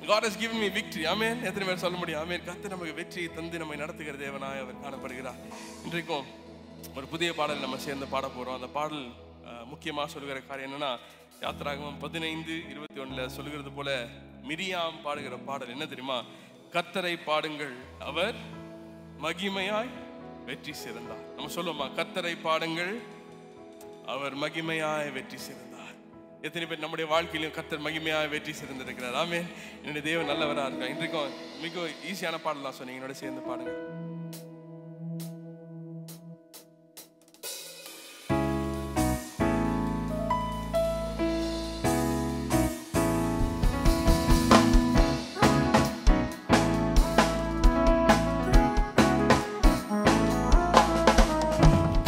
God has given me victory. Amen. எத்தனை பேர் சொல்ல முடியும்? Amen. கர்த்தர் நமக்கு வெற்றியை தந்து நம்மை நடத்துகிற தேவனாய் அவர் காணப்படுகிறார். இன்றைக்கும் ஒரு புதிய பாடல் நம்ம சேர்ந்து பாட போறோம். அந்த பாடல் முக்கியமாக சொல்லுகிற காரியம் என்னன்னா, யாத்திராகமம் 15:21 சொல்லுகிறது போல மிரியாம் பாடுகிற பாடல் என்ன தெரியுமா? கர்த்தரை பாடுங்கள், அவர் மகிமையாய் வெற்றி சிறந்தார். நம்ம சொல்லுவோமா? கர்த்தரை பாடுங்கள், அவர் மகிமையாய் வெற்றி சிறந்தார். எத்தனை பேர் நம்முடைய வாழ்க்கையிலும் கர்த்தர் மகிமையாய் வெற்றி சிறந்திருக்கிறார்? ஆமென். என்னுடைய தேவன் நல்லவராக இருக்கார். இன்றைக்கும் மிக ஈஸியான பாடலாம் சொன்னீங்க, என்னோட சேர்ந்து பாடுங்க.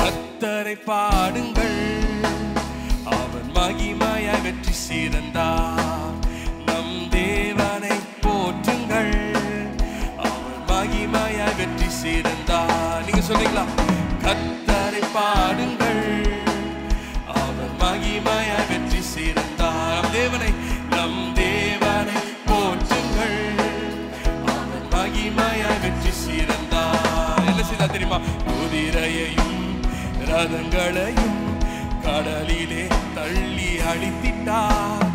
கர்த்தரை பாடுங்கள், அவன் மகிமையாய் வெற்றி சிறந்தார். நம் தேவனை போற்றுங்கள், அவன் மகிமையாய் வெற்றி சிறந்தார். நீங்க சொல்றீங்களா? கர்த்தரை பாடுங்கள், அவன் மகிமையாய் வெற்றி சிறந்தார். நம் தேவனை போற்றுங்கள், அவன் மகிமையாய் வெற்றி சிறந்தார். என்ன செய்தா தெரியுமா? குதிரையையும் ரதங்களையும் கடலிலே தள்ளி அழித்திட்டார்.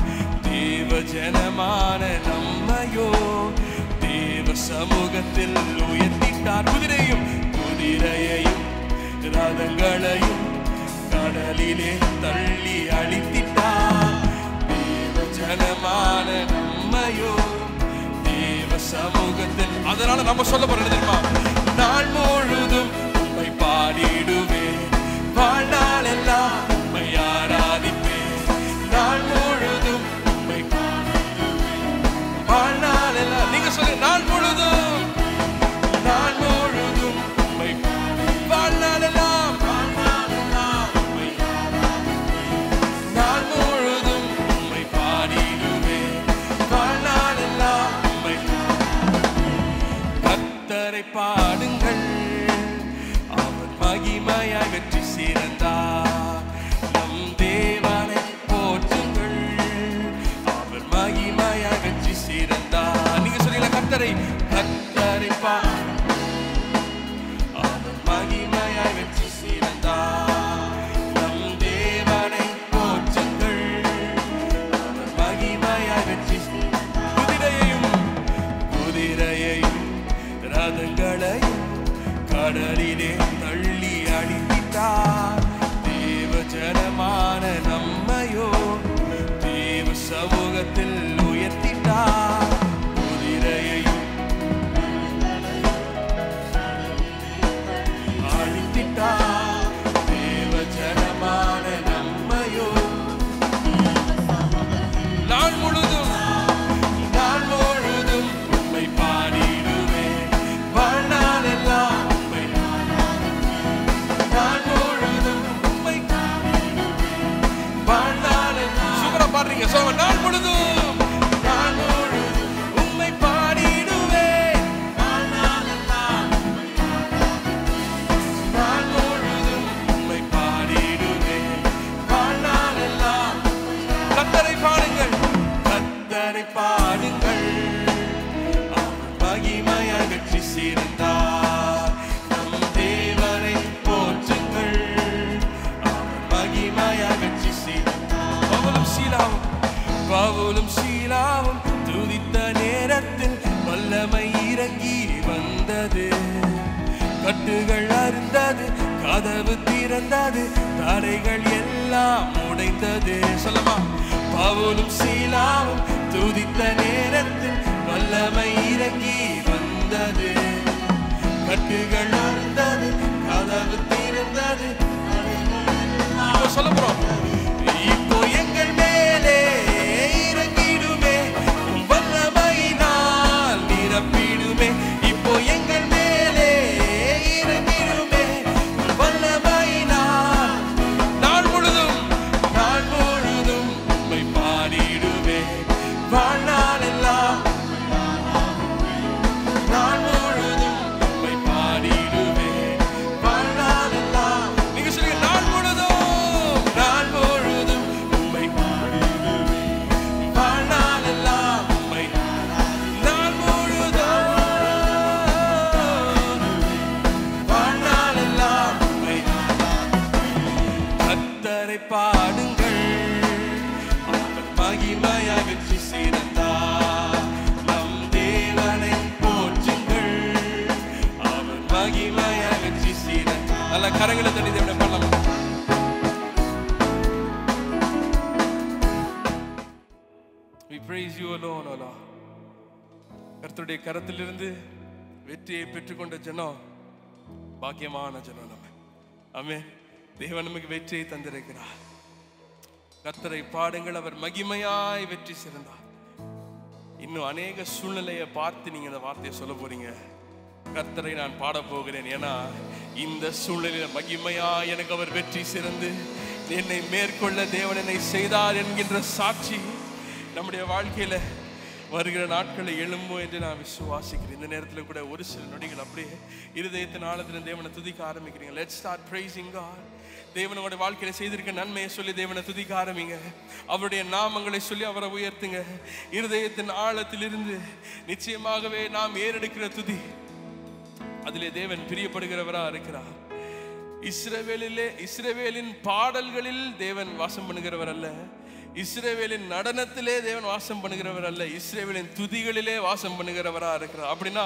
தேவ ஜனமான நம்மையோ தேவ சமூகத்தில் உயர்த்திட்டார். குதிரையையும் ரதங்களையும் கடலிலே தள்ளி அழித்திட்டார். தேவ ஜனமான நம்மையோ தேவ சமூகத்தில். அதனால நம்ம சொல்ல போறது தெரியுமா? நாள் முழுதும் உம்மை பாடிடுவேன், வாழ்நாள் எல்லாம் உம்மை ஆராதிப்பேன். நாள் முழுதும் உம்மை பாடிடுவேன், வாழ்நாள் எல்லாம். நீங்க சொல்லுங்க, நாள் முழுதும் உம்மை வாழ்நாள் எல்லாம் உம்மை நாள் முழுதும் உம்மை பாடிடுவேன், வாழ்நாள் எல்லாம் உம்மை. கர்த்தரை பாடுங்கள், அவர் மகிமையாய் வெற்றி சிறந்தார். நம் தேவனை போற்றுங்கள், அவர் மகிமையாய் வெற்றி சிறந்தார். நீங்க சொல்றீங்களா? கர்த்தரை அவர் மகிமையாய் வெற்றி சிறந்தார். நம் தேவனை போற்றுங்கள், அவர் மகிமையாய் வெற்றி. குதிரையையும் ரதங்களையும் கடலிலே தள்ளி அழித்திட்டார். தேவ ஜனமான நம்மையோ தேவ சமூகத்தில் உயர்த்திட்டார். குதிரையையும் அழித்திட்டார். தேவ ஜனமான நம்மையோ நாள் முழுதும் உம்மை பாடிடுவேன், வாழ்நாள் எல்லாம் உம்மை. நாள் முழுதும் உம்மை வாழ்நாள் எல்லாம். சூப்பரா பாடுறீங்க. நாள் முழுதும் உம்மை பாடிடுவேன், வாழ்நாள் எல்லாம். நாள் முழுதும் உம்மை பாடிடுவேன், வாழ்நாள் எல்லாம். கர்த்தரை பாடுங்கள், கர்த்தரை பாடுங்கள், அவர் மகிமையாய் வெற்றி சிறந்தார். நம் தேவனை போற்றுங்கள், அவர் மகிமையாய் வெற்றி சிறந்தார். பவுலும் சீலாவும் துதித்த நேரத்தில் வல்லமை இறங்கி வந்தது. கட்டுகள் அறுந்தது, கதவு திறந்தது, தடைகள் எல்லாம் உடைந்தது. சொல்லமா? பவுலும் சீலாவும் துதித்த நேரத்தில் வல்லமை இறங்கி வந்தது. கட்டுகள் அறுந்தது, கதவு திறந்தது. சொல்ல போறோம். இப்போ எங்கள் மேலே இறங்கிடுமே, வல்லமையினால் நிரப்பிடுமே. இப்போ எங்கள் மேலே இறங்கிடுமே, வல்லமையினால். நாள் முழுதும் உம்மை பாடிடுவே, வாழ்நாள் எல்லாம். நாள் முழுதும் உம்மை பாடிடுவே, நல்ல கரங்களை தட்டி தேவனை பண்ணலாம். We praise you alone, O Lord. கர்த்தருடைய கரத்திலிருந்து வெற்றியை பெற்றுக்கொண்ட ஜனம் பாக்கியமான ஜனம் நம்ம. ஆமென். தேவன் நமக்கு வெற்றியை தந்திருக்கிறார். கர்த்தரை பாடுங்கள், அவர் மகிமையாய் வெற்றி சிறந்தார். இன்னும் அநேக சூழ்நிலையை பார்த்து நீங்க இந்த வார்த்தையை சொல்ல போறீங்க, கர்த்தரை நான் பாட போகிறேன். ஏன்னா இந்த சூழ்நிலையில மகிமையா எனக்கு அவர் வெற்றி சிறந்து என்னை மேற்கொள்ள தேவன் என்னை செய்தார் என்கின்ற சாட்சி நம்முடைய வாழ்க்கையில வருகிற நாட்களை எழும்போ என்று நான் விசுவாசிக்கிறேன். இந்த நேரத்தில் கூட ஒரு சில நொடிகள் அப்படியே இருதயத்தின் ஆழத்தில் தேவனை துதிக்க ஆரம்பிக்கிறீங்க. Let's start praising God. தேவனோட வாழ்க்கையில செய்திருக்க நன்மையை சொல்லி தேவனை துதிக்க ஆரம்பிங்க. அவருடைய நாமங்களை சொல்லி அவரை உயர்த்துங்க. இருதயத்தின் ஆழத்திலிருந்து நிச்சயமாகவே நாம் ஏறெடுக்கிற துதி, அதிலே தேவன் பிரியப்படுகிறவரா இருக்கிறார். இஸ்ரவேலின் பாடல்களில் தேவன் வாசம் பண்ணுகிறவர் அல்ல, இஸ்ரவேலின் நடனத்திலே தேவன் வாசம் பண்ணுகிறவர் அல்ல, இஸ்ரவேலின் துதிகளிலே வாசம் பண்ணுகிறவரா இருக்கிறார். அப்படின்னா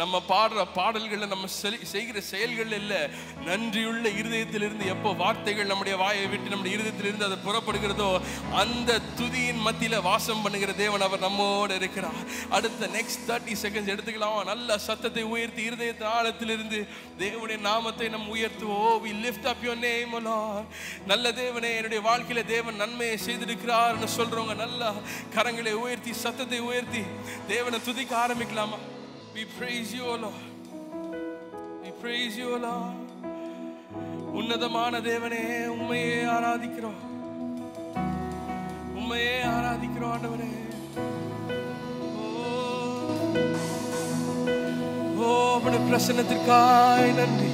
நம்ம பாடுற பாடல்கள், நம்ம செய்கிற செயல்கள் இல்ல, நன்றியுள்ள இருதயத்திலிருந்து எப்போ வார்த்தைகள் நம்முடைய வாயை விட்டு நம்முடைய இருதயத்திலிருந்து அது புறப்படுகிறதோ அந்த துதியின் மத்தியில வாசம் பண்ணுகிற தேவன் அவர் நம்மோடு இருக்கிறார். அடுத்த நெக்ஸ்ட் 30 செகண்ட்ஸ் எடுத்துக்கலாமா? நல்ல சத்தத்தை உயர்த்தி இருதயத்தின் ஆழத்திலிருந்து தேவனுடைய நாமத்தை நம்ம உயர்த்துவோம். We lift up your name, O Lord. நல்ல தேவனே, என்னுடைய வாழ்க்கையில தேவன் நன்மையை செய்திருக்கிறார் சொல்றவங்க நல்ல கரங்களை உயர்த்தி சத்தத்தை உயர்த்தி தேவனை துதிக்க ஆரம்பிக்கலாமா? We praise you, O Lord. We praise you, O Lord. உன்னதமான தேவனே, உம்மையே ஆராதிக்கிறோம், உம்மையே ஆராதிக்கிறோம் ஆண்டவரே. ஓ உம்முடைய பிரசன்னத்திற்காய் நன்றி.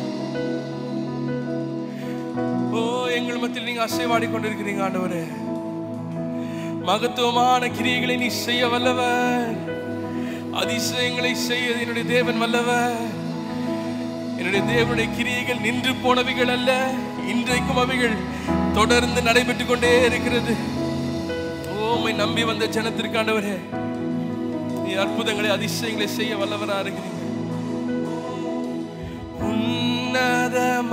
ஓ எங்கள் மத்தியில் நீங்க அசைவாடி கொண்டிருக்கிறீங்க ஆண்டவரே. மகத்துவமான கிரியைகளை நீ செய்ய வல்லவர், அதிசயங்களை செய்ய என்னுடைய தேவன் வல்லவர். என்னுடைய தேவனுடைய கிரியைகள் நின்று போனவைகள் அல்ல, இன்றைக்கும் அவைகள் தொடர்ந்து நடைபெற்றுக் கொண்டே இருக்கிறது. உம்மை நம்பி வந்த ஜனத்திற்கு ஆண்டவரே நீ அற்புதங்களை அதிசயங்களை செய்ய வல்லவரா இருக்கிறீங்க. உன்னதமானவரே,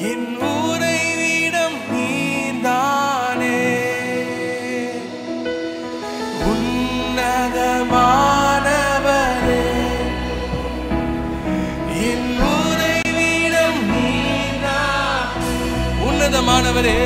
என் உறைவிடம் நீர்தானே. உன்னதமானவரே, என் உறைவிடம் நீர்தான். உன்னதமானவரே,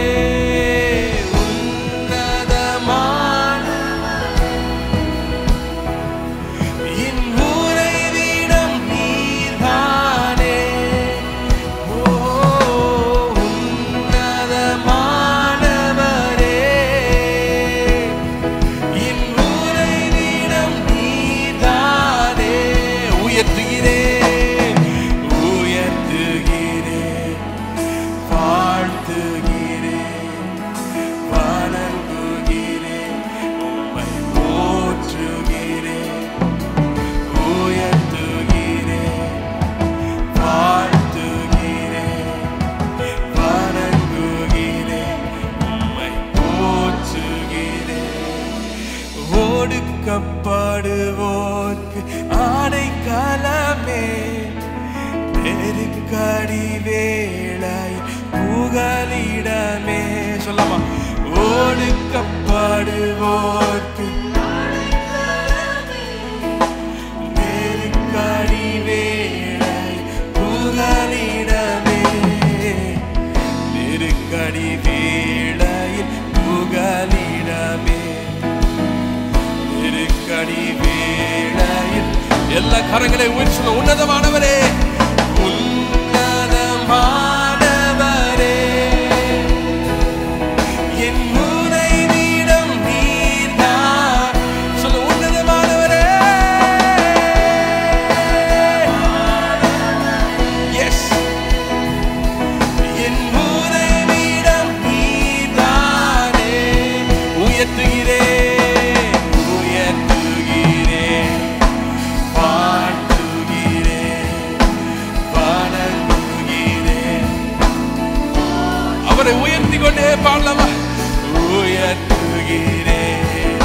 ஒடுக்கப்படுவோர்க்கு அடைக்கலமே, நெருக்கடி வேளை புகலிடமே. சொல்லமா? ஒடுக்கப்படுவோர்க்கு நெருக்கடி வேளை புகலிடமே, நெருக்கடி வேளையில் புகலிடமே. நெருக்கடி வேளையில் எல்லா கரங்களை உயர்த்தி உன்னதமானவரே, உன்னதமானவரே, என் உறைவிடம் நீர்தான். சொல்ல உன்னதமானவரே. எஸ், என் உறைவிடம் நீர்தானே. உயர்த்துகிறேன் உயர்த்தி கொண்டே பாடலாமா? உயர்த்துகிறேன்,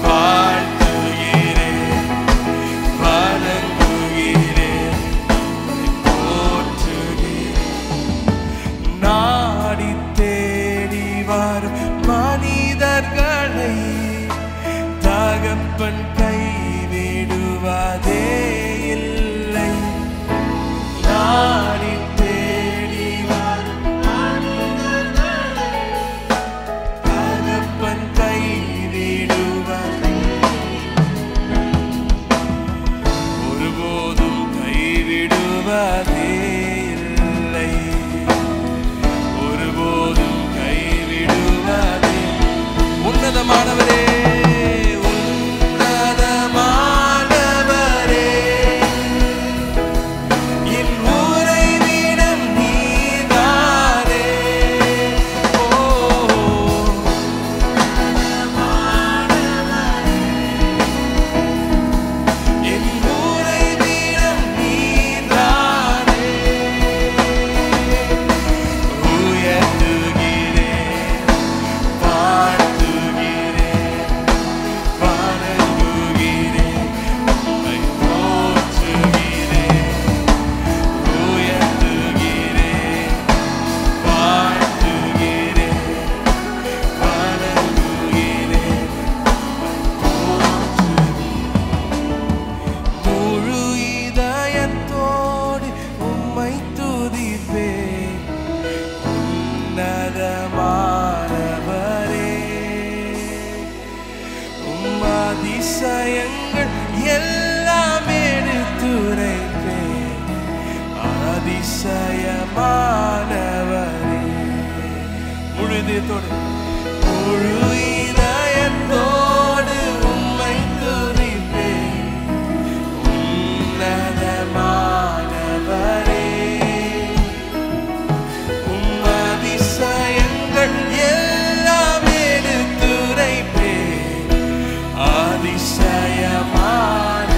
வாழ்த்துகிறேன், வணங்குகிறேன். கைவிடுவதே இல்லை, ஒருபோதும் கைவிடுவதே. உன்னதமானவரே, உன்னதமானவரே, என் உறைவிடம் நீதானே. ஓ, என் உறைவிடம் நீதானே. உயர்த்துகிறேன், வாழ்த்துகிறேன், வணங்குகிறேன், உம்மை போற்றுகிறேன். உயர்த்துகிறேன், வாழ்த்துகிறேன், வணங்குகிறேன், முழு இதயத்தோடு உம்மை துதிப்பேன். உன்னதமானவரே, உம் அதிசயங்கள் எல்லாம் எடுத்துரைப்பேன். அதிசயமானவரே, முழு இதயத்தோடு உம்மை துதிப்பேன். உன்னதமானவரே, உம் அதிசயங்கள் எல்லாம் எடுத்துரைப்பேன். அதிசயமான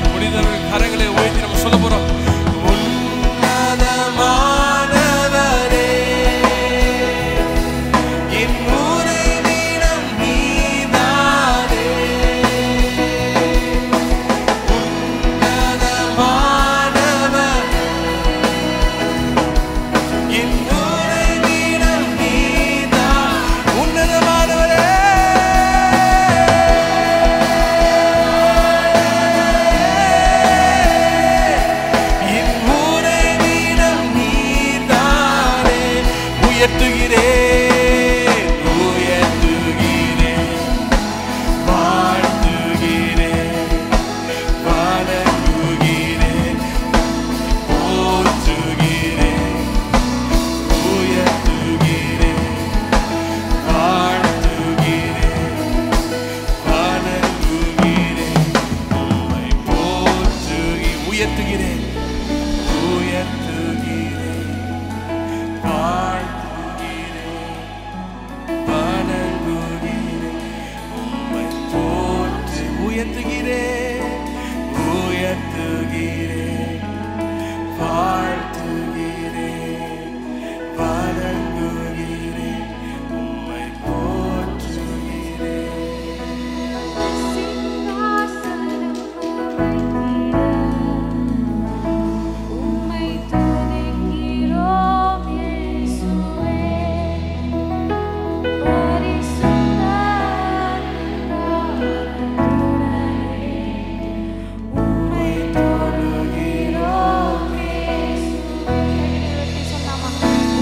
முடிந்தவர்கள் கரங்களை உயர்த்தி நம்ம சொல்ல போறோம். உன்னதமானவரே, என் உறைவிடம் நீதானே. உன்னதமானவர், என் உறைவிடம் நீதான். உன்னதமானவரே, என் உறைவிடம் நீதானே. உயர்த்துகிறேன், உயர்த்துகிறேன், வாழ்த்துகிறேன், வணங்குகிறேன், போற்றுகிறேன். உயர்த்துகிறேன், வாழ்த்துகிறேன், வணங்குகிறேன், உம்மை போற்றுகிறேன். உயர்த்துகிறேன், உயர்த்துகிறேன், வாழ்த்துகிறேன், வணங்குகிறேன், உம்மை போற்று. உயர்த்துகிறேன், உயர்த்துகிறேன், வாழ்த்துகிறேன், வணங்குகிறேன், உம்மை போற்றுகிறேன். உம்மை துதிக்கிறோம் இயேசுவே. பரிசுத்த உம்மை தொழுகிறோம் இயேசுவே.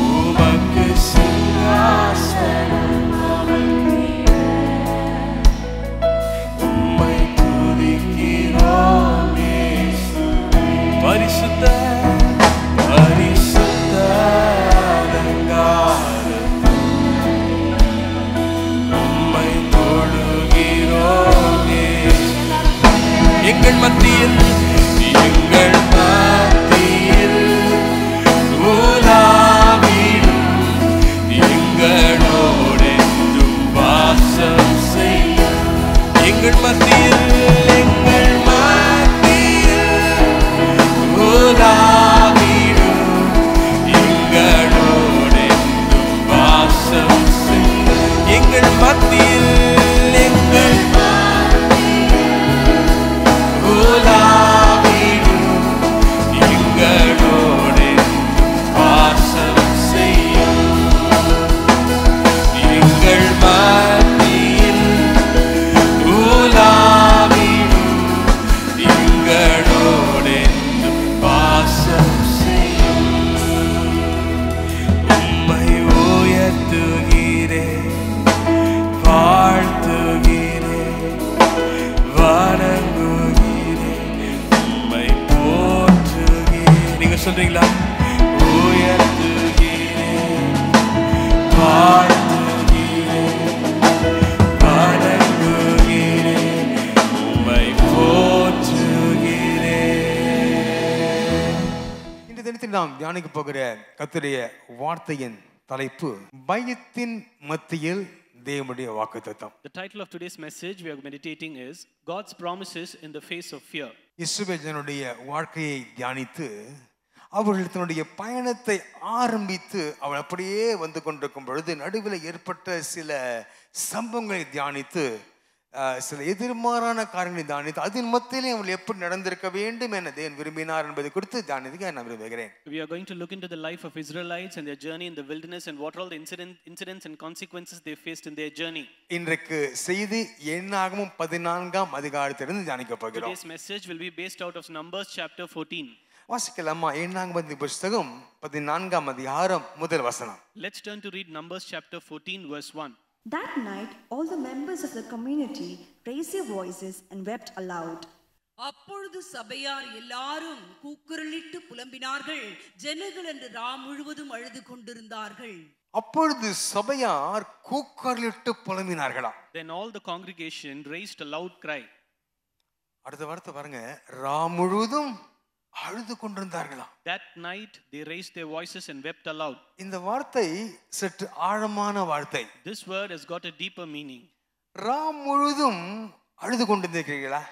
உமக்கு சிங்காசனம் அமைத்தீரே, உம்மை துதிக்கிறோம் இயேசுவே. பரிசுத்த பரிசுத்த அலங்காரத்தில் உம்மை தொழுகிறோம் இயேசுவே. எங்கள் மத்தியில் உலாவிடும் எங்களோடென்றும் வாசம் செய்யும். எங்கள் மத்தியில் உலாவிடும் எங்களோடென்றும் வாசம் செய்யும். எங்கள் மத்தியில் உலாவிடும் எங்களோடென்றும் வாசம் செய்யும். எங்கள் மத்தியில் உலா சொல்றீங்களா? உயர்த்துகிறேன், வாழ்த்துகிறேன், வணங்குகிறேன், உம்மை போற்றுகிறேன். இந்த தினத்தில் நாம் தியானிக்க போகிற கர்த்தருடைய வார்த்தையின் தலைப்பு பயத்தின் மத்தியில் தேவனுடைய வாக்குத்தத்தம். The title of today's message we are meditating is God's promises in the face of fear. இஸ்ரவேல் ஜனங்களுடைய வாழ்க்கையை தியானித்து அவர்கள் தன்னுடைய பயணத்தை ஆரம்பித்து அவள் அப்படியே வந்து கொண்டிருக்கும் பொழுது நடுவில் ஏற்பட்ட சில சம்பவங்களை தியானித்து சில எதிர்மாறான காரியங்களை தியானித்து அதன் மத்தியிலே அவள் எப்படி நடந்திருக்க வேண்டும் என தேவன் விரும்பினார் என்பதை குறித்து தியானிக்க நான் விரும்புகிறேன். We are going to look into the life of Israelites and their journey in the wilderness and what are all the incidents and consequences they faced in their journey. இன்றைக்கு செய்தி என்னாகமம் 14ஆம் அதிகாரத்திலிருந்து தியானிக்க போகிறோம். Today's message will be based out of Numbers chapter 14. வாசிக்கலாமா? என்னாகமத்தின் புத்தகம் 14ஆம் அதிகாரம் முதல் வசனம். Let's turn to read Numbers chapter 14 verse 1. That night, all the members of the community raised their voices and wept aloud. அப்பொழுது சபையார் எல்லாரும் கூக்குரலிட்டு புலம்பினார்கள். ஜனங்கள் என்று ராம் முழுவதும் அழுது கொண்டிருந்தார்கள். அப்பொழுது சபையார் கூக்குரலிட்டு புலம்பினார்களா? Then all the congregation raised a loud cry. அடுத்த வார்த்தை பாருங்க, ராம் முழுவதும் அழுது கொண்டிருந்தார்களா? That night they raised their voices and wept aloud. இந்த வார்த்தை சற்று ஆழமான வார்த்தை. This word has got a deeper meaning. Ram முழுவதும் அழுது கொண்டிருக்கிறீர்களா?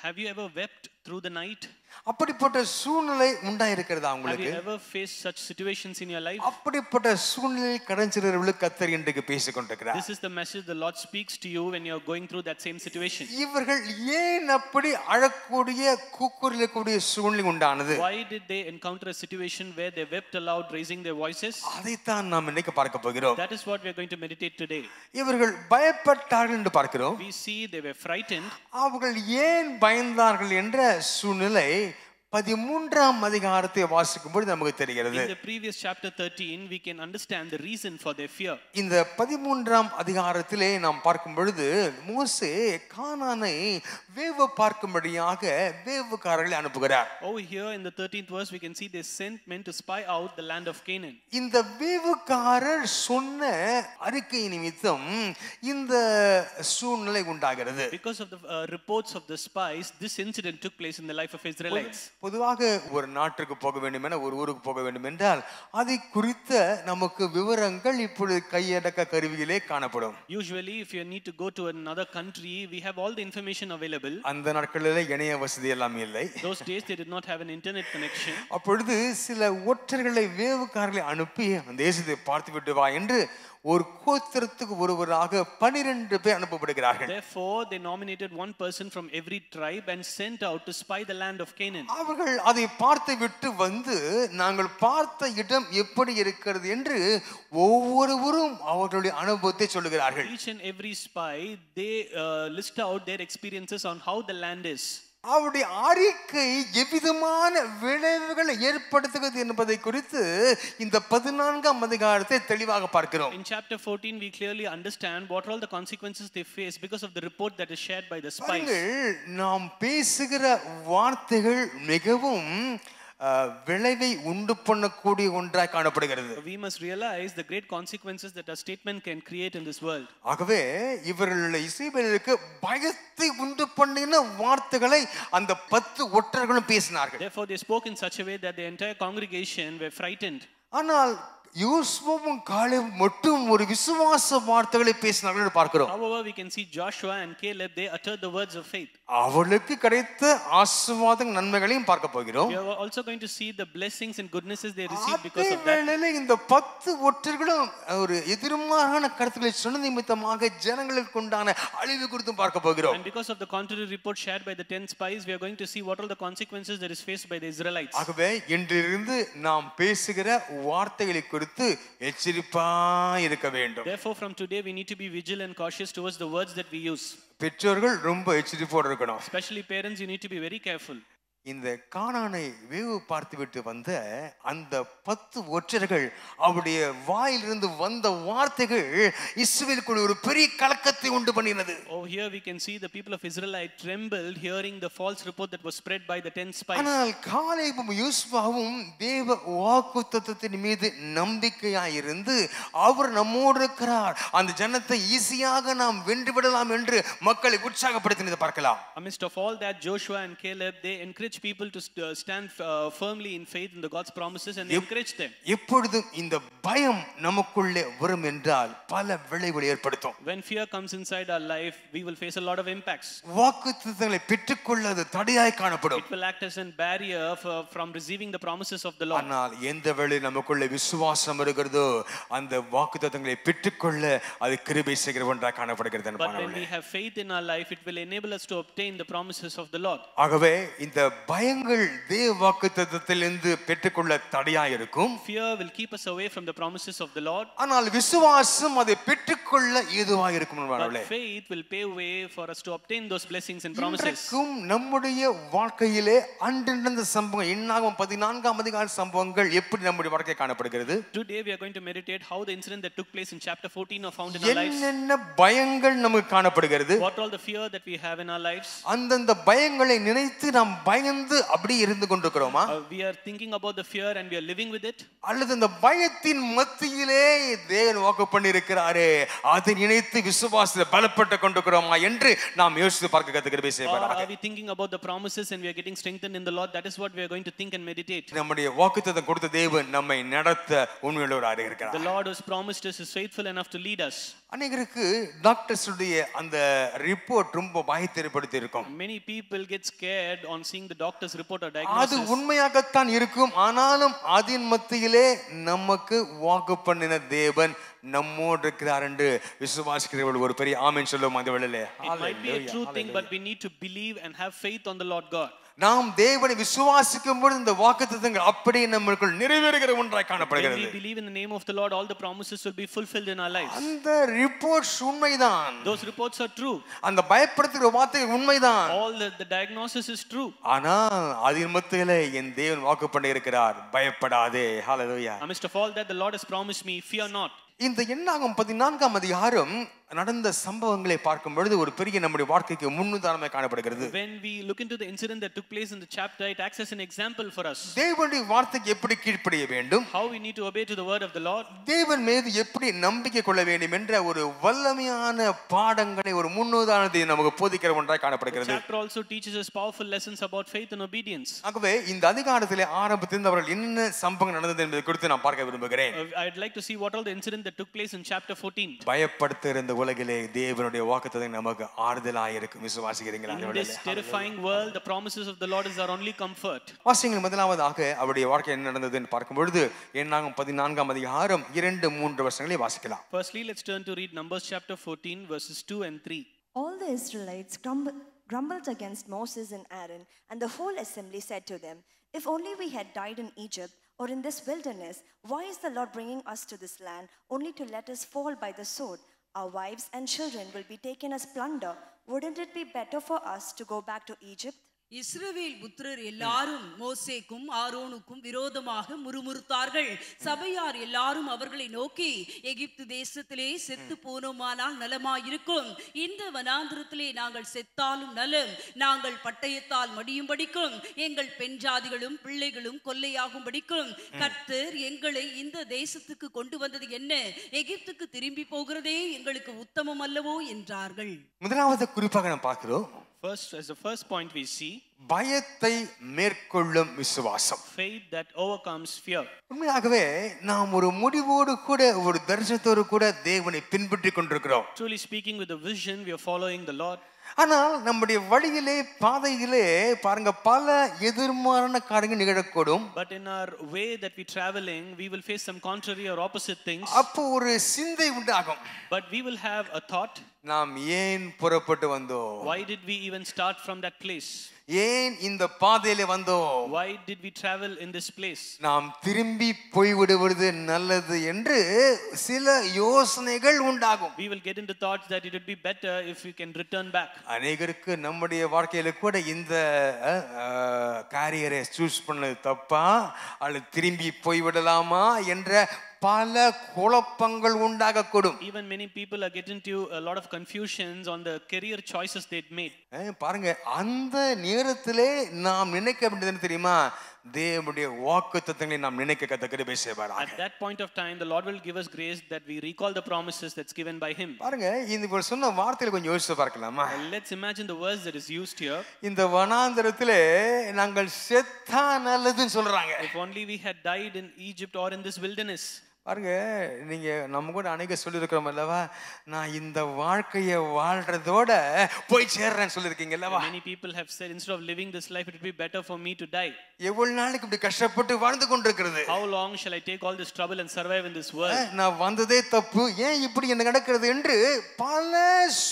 Have you ever wept through the night? அப்படிப்பட்ட சூழ்நிலை உண்டாயிருக்கிறதா Have உங்களுக்கு? you ever faced such situations in your life? அப்படிப்பட்ட சூழ்நிலை கடந்திருக்கிறவர்களுக்கு கர்த்தர் இன்றைக்கு பேசிக் கொண்டிருக்கிறார். This is the message the Lord speaks to you when you are going through that same situation. இவர்கள் ஏன் அப்படி அழக்கூடிய கூக்குரலிடக்கூடிய சூழ்நிலை உண்டானது? Why did they encounter a situation where they wept aloud, raising their voices? அதைத்தான் நாம் இன்னைக்கு பார்க்க போகிறோம். That is what we are going to meditate today. இவர்கள் பயப்பட்டார்கள் என்று பார்க்கிறோம். We see they were frightened. அவர்கள் ஏன் பயந்தார்கள் என்ற சூழ்நிலை 13ஆம் அதிகாரத்தை வாசிக்கும் பொழுது நமக்கு தெரிகிறது. In the previous chapter 13 we can understand the reason for their fear. இந்த 13ஆம் அதிகாரத்திலே நாம் பார்க்கும் பொழுது மோசே கானானை வேவு பார்க்கும்படியாக வேவுக்காரர்களை அனுப்புகிறார். Over here in the 13th verse we can see they sent men to spy out the land of Canaan. இந்த வேவுக்காரர் சொன்ன அறிக்கை நிமித்தம் இந்த சூழ்நிலை உண்டாகிறது. Because of the reports of the spies, this incident took place in the life of Israelites. பொதுவாக ஒரு நாட்டுக்கு போக வேண்டும் என ஒரு ஊருக்கு போக வேண்டும் என்றால் அதை குறித்த நமக்கு விவரங்கள் இப்பொழுது கையடக்க கருவியிலே காணப்படும். Usually if you need to go to another country we have all the information available. அந்த நாட்களிலே இணைய வசதி எல்லாம் இல்லை. Those days they did not have an internet connection. அப்பொழுது சில ஒற்றர்களை வேவுக்காரர்களை அனுப்பி அந்த தேசத்தை பார்த்து விட்டு வா என்று ஒரு கோத்திரத்துக்கு ஒருவராக 12 பேர் அனுப்பப்படுகிறார்கள். Therefore they nominated one person from every tribe and sent out to spy the land of Canaan. அவர்கள் அதை பார்த்து விட்டு வந்து நாங்கள் பார்த்த இடம் எப்படி இருக்கிறது என்று ஒவ்வொருவரும் அவர்களுடைய அனுபவத்தை சொல்லுகிறார்கள். Each and every spy they list out their experiences on how the land is. அவருடைய அறிக்கை எவ்விதமான விளைவுகளை ஏற்படுத்துகிறது என்பதை குறித்து இந்த 14ஆம் அதிகாரத்தை தெளிவாக பார்க்கிறோம். In chapter 14 we clearly understand what are all the consequences they face because of the report that is shared by the spies. நாம் பேசுகிற வார்த்தைகள் மிகவும் விளைவை உண்டு பண்ணக்கூடிய ஒன்றாய் காணப்படுகிறது. We must realize the great consequences that a statement can create in this world. ஆகவே இவர்கள் இஸ்ரவேலுக்கு பயத்தை உண்டு பண்ணின வார்த்தைகளை அந்த 10 ஒற்றர்களும் பேசினார்கள். Therefore they spoke in such a way that the entire congregation were frightened. ஆனால் யோசுவாவும் காலேபும் மட்டும் ஒரு விசுவாச வார்த்தைகளை பேசினார்கள் என்று பார்க்கிறோம். However we can see Joshua and Caleb they uttered the words of faith. அவளுக்கு கிடைத்த ஆசீர்வாத நன்மைகளையும் பார்க்க போகிறோம். We are also going to see the blessings and goodnesses they received because of that. அதேவேளையில் இந்த 10 ஒற்றர்களும் ஒரு எதிர்மாறான கருத்துக்களை சொன்ன நிமித்தமாக ஜனங்களுக்கு உண்டான அழிவு குறித்து பார்க்க போகிறோம். And because of the contrary report shared by the 10 spies we are going to see what are the consequences that is faced by the Israelites. ஆகவே இன்றிலிருந்து நாம் பேசுகிற வார்த்தைகளை குறித்து எச்சரிப்பாய் இருக்க வேண்டும். Therefore from today we need to be vigilant and cautious towards the words that we use. பெற்றோர்கள் ரொம்ப எச்சரிப்போடு இருக்கணும். Especially parents you need to be very careful. இந்த கானானை வேவு பார்த்துவிட்டு வந்த அந்த 10 ஒற்றர்கள் அவருடைய வாயிலிருந்து வந்த வார்த்தைகள் இஸ்ரவேலுக்குள் ஒரு பெரிய கலக்கத்தை உண்டு பண்ணினது. Oh, here we can see the people of Israelite trembled hearing the false report that was spread by the 10 spies. ஆனால் காலேபும் யோசுவாவும் தேவ வாக்குத்தத்தத்தின் மீது நம்பிக்கையாய் இருந்து அவர் நம்மோடு இருக்கிறார், அந்த ஜனத்தை ஈஸியாக நாம் வென்று விடலாம் என்று மக்களை உற்சாகப்படுத்தினதை பார்க்கலாம். Amidst of all that, Joshua and Caleb, they encouraged people to stand firmly in faith in the God's promises, and they encouraged them. எப்பொழுதும் இந்த பயம் நமக்குள்ளே வரும் என்றால் பல விளைவுகளை ஏற்படுத்தும். When fear comes inside our life, we will face a lot of impacts. வாக்குத்தத்தங்களை பெற்றுக்கொள்ள அது தடையாய் காணப்படும். It will act as a barrier from receiving the promises of the Lord. ஆனால் எந்த வேளை நமக்குள்ளே விசுவாசம் இருக்கிறதோ அந்த வாக்குத்தத்தங்களை பெற்றுக்கொள்ள அது கிருபை செய்கிற ஒன்றாக காணப்படுகிறது. But when we have faith in our life, it will enable us to obtain the promises of the Lord. ஆகவே இந்த பயங்கள் தேவ வாக்குத்தத்தத்திலிருந்து பெற்றுக்கொள்ள தடையாய் இருக்கும். Fear will keep us away from the promises of the Lord. ஆனால் விசுவாசம் அதை பெற்றுக்கொள்ள ஏதுவாக இருக்கும். But faith will pave way for us to obtain those blessings and promises. இன்றைக்கும் நம்முடைய வாழ்க்கையிலே அன்றந்த சம்பவங்கள் என்னாகும் 14ஆம் அதிகார சம்பவங்கள் எப்படி நம்முடைய வாழ்க்கை காணப்படுகிறது. Today we are going to meditate how the incident that took place in chapter 14 are found in our lives. என்னென்ன பயங்கள் நமக்கு காணப்படுகிறது. What all the fear that we have in our lives. அந்தந்த பயங்களை நினைத்து நாம் பயந்து அப்படி இருந்து கொண்டிருக்கிறோமா? We are thinking about the fear and we are living with it. அல்லது அந்த பயத்தின் மத்தியிலே தேவன் வாக்கு பண்ணியிருக்கிறாரே அதை நினைத்து விசுவாசத்தை பலப்பட்டு கொண்டிருக்கிறோமா என்று நாம் யோசித்து பார்க்க கத்துக்கிற செய்யப்படாது. Are we thinking about the promises and we are getting strengthened in the Lord? That is what we are going to think and meditate. நம்முடைய வாக்குத்தத்தம் கொடுத்த தேவன் நம்மை நடத்த உண்மையுள்ளவராக இருக்கிறார். The Lord who has promised us is faithful enough to lead us. அநேகருக்கு doctors உடைய அந்த ரிப்போர்ட் ரொம்ப பயத்தை ஏற்படுத்தி இருக்கும். Many people get scared on seeing the doctor's report or அது diagnosis. உண்மையாகத்தான் இருக்கும். ஆனாலும் அதன் மத்தியிலே நமக்கு வாக்கு பண்ணின தேவன் நம்மோடு இருக்கிறார் என்று விசுவாசிக்கிறவர்கள் ஒரு பெரிய ஆமென் சொல்லுவோம் அந்த வேளையிலே. It might be a true thing, but we need to believe and have faith on the Lord God. நாம் தேவனை விசுவாசிக்கும் பொழுது இந்த வாக்குத்தத்தங்கள் அப்படியே நமக்குள் நிறைவேறுகிற ஒன்றாய் When காணப்படுகிறது. we believe in the name of the Lord, all the promises will be fulfilled in our lives. அந்த ரிப்போர்ட்ஸ் உண்மைதான். Those reports are true. அந்த பயப்படுத்துகிற வார்த்தை உண்மைதான். All the diagnosis is true. ஆனா அதன் மத்தியிலே என் தேவன் வாக்கு பண்ணி இருக்கிறார், பயப்படாதே. ஹalleluya. Amidst of all that, the Lord has promised me, fear not. இந்த என்னாகும் 14ஆம் அதிகாரம் நடந்த சம்பவங்களை பார்க்கும் பொழுது ஒரு பெரிய நம்முடைய வாழ்க்கைக்கு முன்னுதாரணமாக காணப்படுகிறது. When we look into the incident that took place in the chapter, it acts as an example for us. தேவனுடைய வார்த்தைக்கு எப்படி கீழ்ப்படிய வேண்டும், How we need to obey to the word of the Lord. தேவன் மீது எப்படி நம்பிக்கை கொள்ள வேண்டும் என்ற ஒரு வல்லமையான பாடங்களை ஒரு முன்னுதாரணத்தை நமக்கு போதிக்கிற ஒன்றாய் The காணப்படுகிறது. chapter also teaches us powerful lessons about faith and obedience. ஆகவே இந்த அதிகாரத்திலே ஆரம்பத்தில் அவர்கள் என்ன சம்பவம் நடந்தது என்பதை குறித்து நான் பார்க்க விரும்புகிறேன். I'd like to see what all the incident that took place in chapter 14. பயப்படுத்துகிற இந்த உலகிலே தேவனுடைய வாக்குத்தத்தம் நமக்கு ஆறுதலாய் இருக்கும். விசுவாசிக்கிறீங்களா? In this terrifying world, the promises of the Lord is our only comfort. வாசிங்கள். முதலாவதாக அவருடைய வாழ்க்கை என்ன நடந்தது என்று பார்க்கும் பொழுது என்னாகும் 14ஆம் அதிகாரம் 2-3 வசனங்களை வாசிக்கலாம். Firstly, let's turn to read Numbers chapter 14 verses 2 and 3. All the Israelites grumbled against Moses and Aaron, and the whole assembly said to them, "If only we had died in Egypt or in this wilderness, why is the Lord bringing us to this land only to let us fall by the sword? Our wives and children will be taken as plunder. Wouldn't it be better for us to go back to Egypt?" இஸ்ரவேல் புத்திரர் எல்லாரும் மோசேக்கும் ஆரோனுக்கும் விரோதமாக முறுமுறுத்தார்கள். சபையார் எல்லாரும் அவர்களை நோக்கி, எகிப்து தேசத்திலே செத்து போனோமானால் நலமாயிருக்கும். இந்த வனாந்திரத்திலே நாங்கள் செத்தாலும் நலம். நாங்கள் பட்டயத்தால் மடியும்படிக்கும் எங்கள் பெண் ஜாதிகளும் பிள்ளைகளும் கொள்ளையாகும்படிக்கும் கர்த்தர் எங்களை இந்த தேசத்துக்கு கொண்டு வந்தது என்ன? எகிப்துக்கு திரும்பி போகிறதே எங்களுக்கு உத்தமம் அல்லவோ என்றார்கள். முதலாவது குறிப்பாக நாம் பார்க்கிறோம், First, as the first point we see, பயத்தை மேற்கொள்ளும் விசுவாசம். faith that overcomes fear. உண்மையாகவே நாம் ஒரு முடிவோடு கூட ஒரு தரிசனத்தோடு கூட தேவனை பின்பற்றி கொண்டிருக்கிறோம். Truly speaking, with a vision, we are following the Lord. ஆனால் நம்முடைய வழியிலே பாதையிலே பாருங்க பல எதிர்மாறான காரியங்கள் நிகழக்கூடும். But in our way that we traveling, we will face some contrary or opposite things. அப்போ ஒரு சிந்தை உண்டாகும். But we will have a thought. நாம் ஏன் புறப்பட்டு வந்தோம்? Why did we even start from that place? ஏன் இந்த பாதையிலே வந்தோம்? Why did we travel in this place? நாம் திரும்பி போய்விடுவது நல்லது என்று சில யோசனைகள் உண்டாகும். We will get into thoughts that it would be better if we can return back. அநேகருக்கு நம்முடைய வாழ்க்கையில கூட இந்த கேரியரை சூஸ் பண்ணது தப்பா அல்லது திரும்பி போய்விடலாமா என்ற பல குழப்பங்கள் உண்டாகக்கூடும். Even many people are getting into a lot of confusions on the career choices they'd made. பாருங்க, அந்த நேரத்திலே நாம் நினைக்க வேண்டியது என்ன தெரியுமா? தேவனுடைய வாக்குத்தத்தங்களை நாம் நினைக்க கத்த கிருபை செய்வாராக. At that point of time, the Lord will give us grace that we recall the promises that's given by Him. பாருங்க, இந்த சொன்ன வார்த்தையில கொஞ்சம் யோசிச்சு பார்க்கலாமா? Let's imagine the words that is used here. இந்த வனாந்தரத்திலே நாங்கள் செத்தா நல்லதுன்னு சொல்றாங்க. If only we had died in Egypt or in this wilderness. பாருங்க, நீங்க நம்ம கூட அநேக சொல்லியிருக்கிறோம் அல்லவா, நான் இந்த வாழ்க்கையை வாழ்றதோட போய் சேர்றேன்னு சொல்லியிருக்கீங்க அல்லவா. Many people have said, instead of living this life, it would be better for me to die. எவ்வளவு நாளைக்கு இப்படி கஷ்டப்பட்டு வாழ்ந்து கொண்டிருக்கிறது? How long shall I take all this trouble and survive in this world? நான் வந்ததே தப்பு, ஏன் இப்படி என்ன நடக்கிறது என்று பல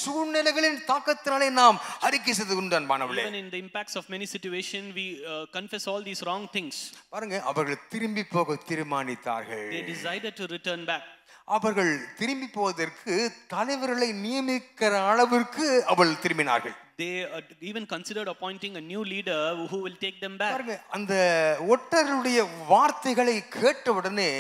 சூழ்நிலைகளின் தாக்கத்தினாலே நாம் அறிக்கை செய்து கொண்டான் மாணவர்களே. Even in the impacts of many situations, we confess all these wrong things. பாருங்க, அவர்கள் திரும்பி போக தீர்மானித்தார்கள். They decided to return back. அவர்கள் திரும்பி போவதற்கு தலைவர்களை நியமிக்கிற அளவிற்கு அவர்கள் திரும்பினார்கள். They even considered appointing a new leader who will take them back. பாருங்க, அந்த ஒற்றருடைய வார்த்தைகளை கேட்டவுடனே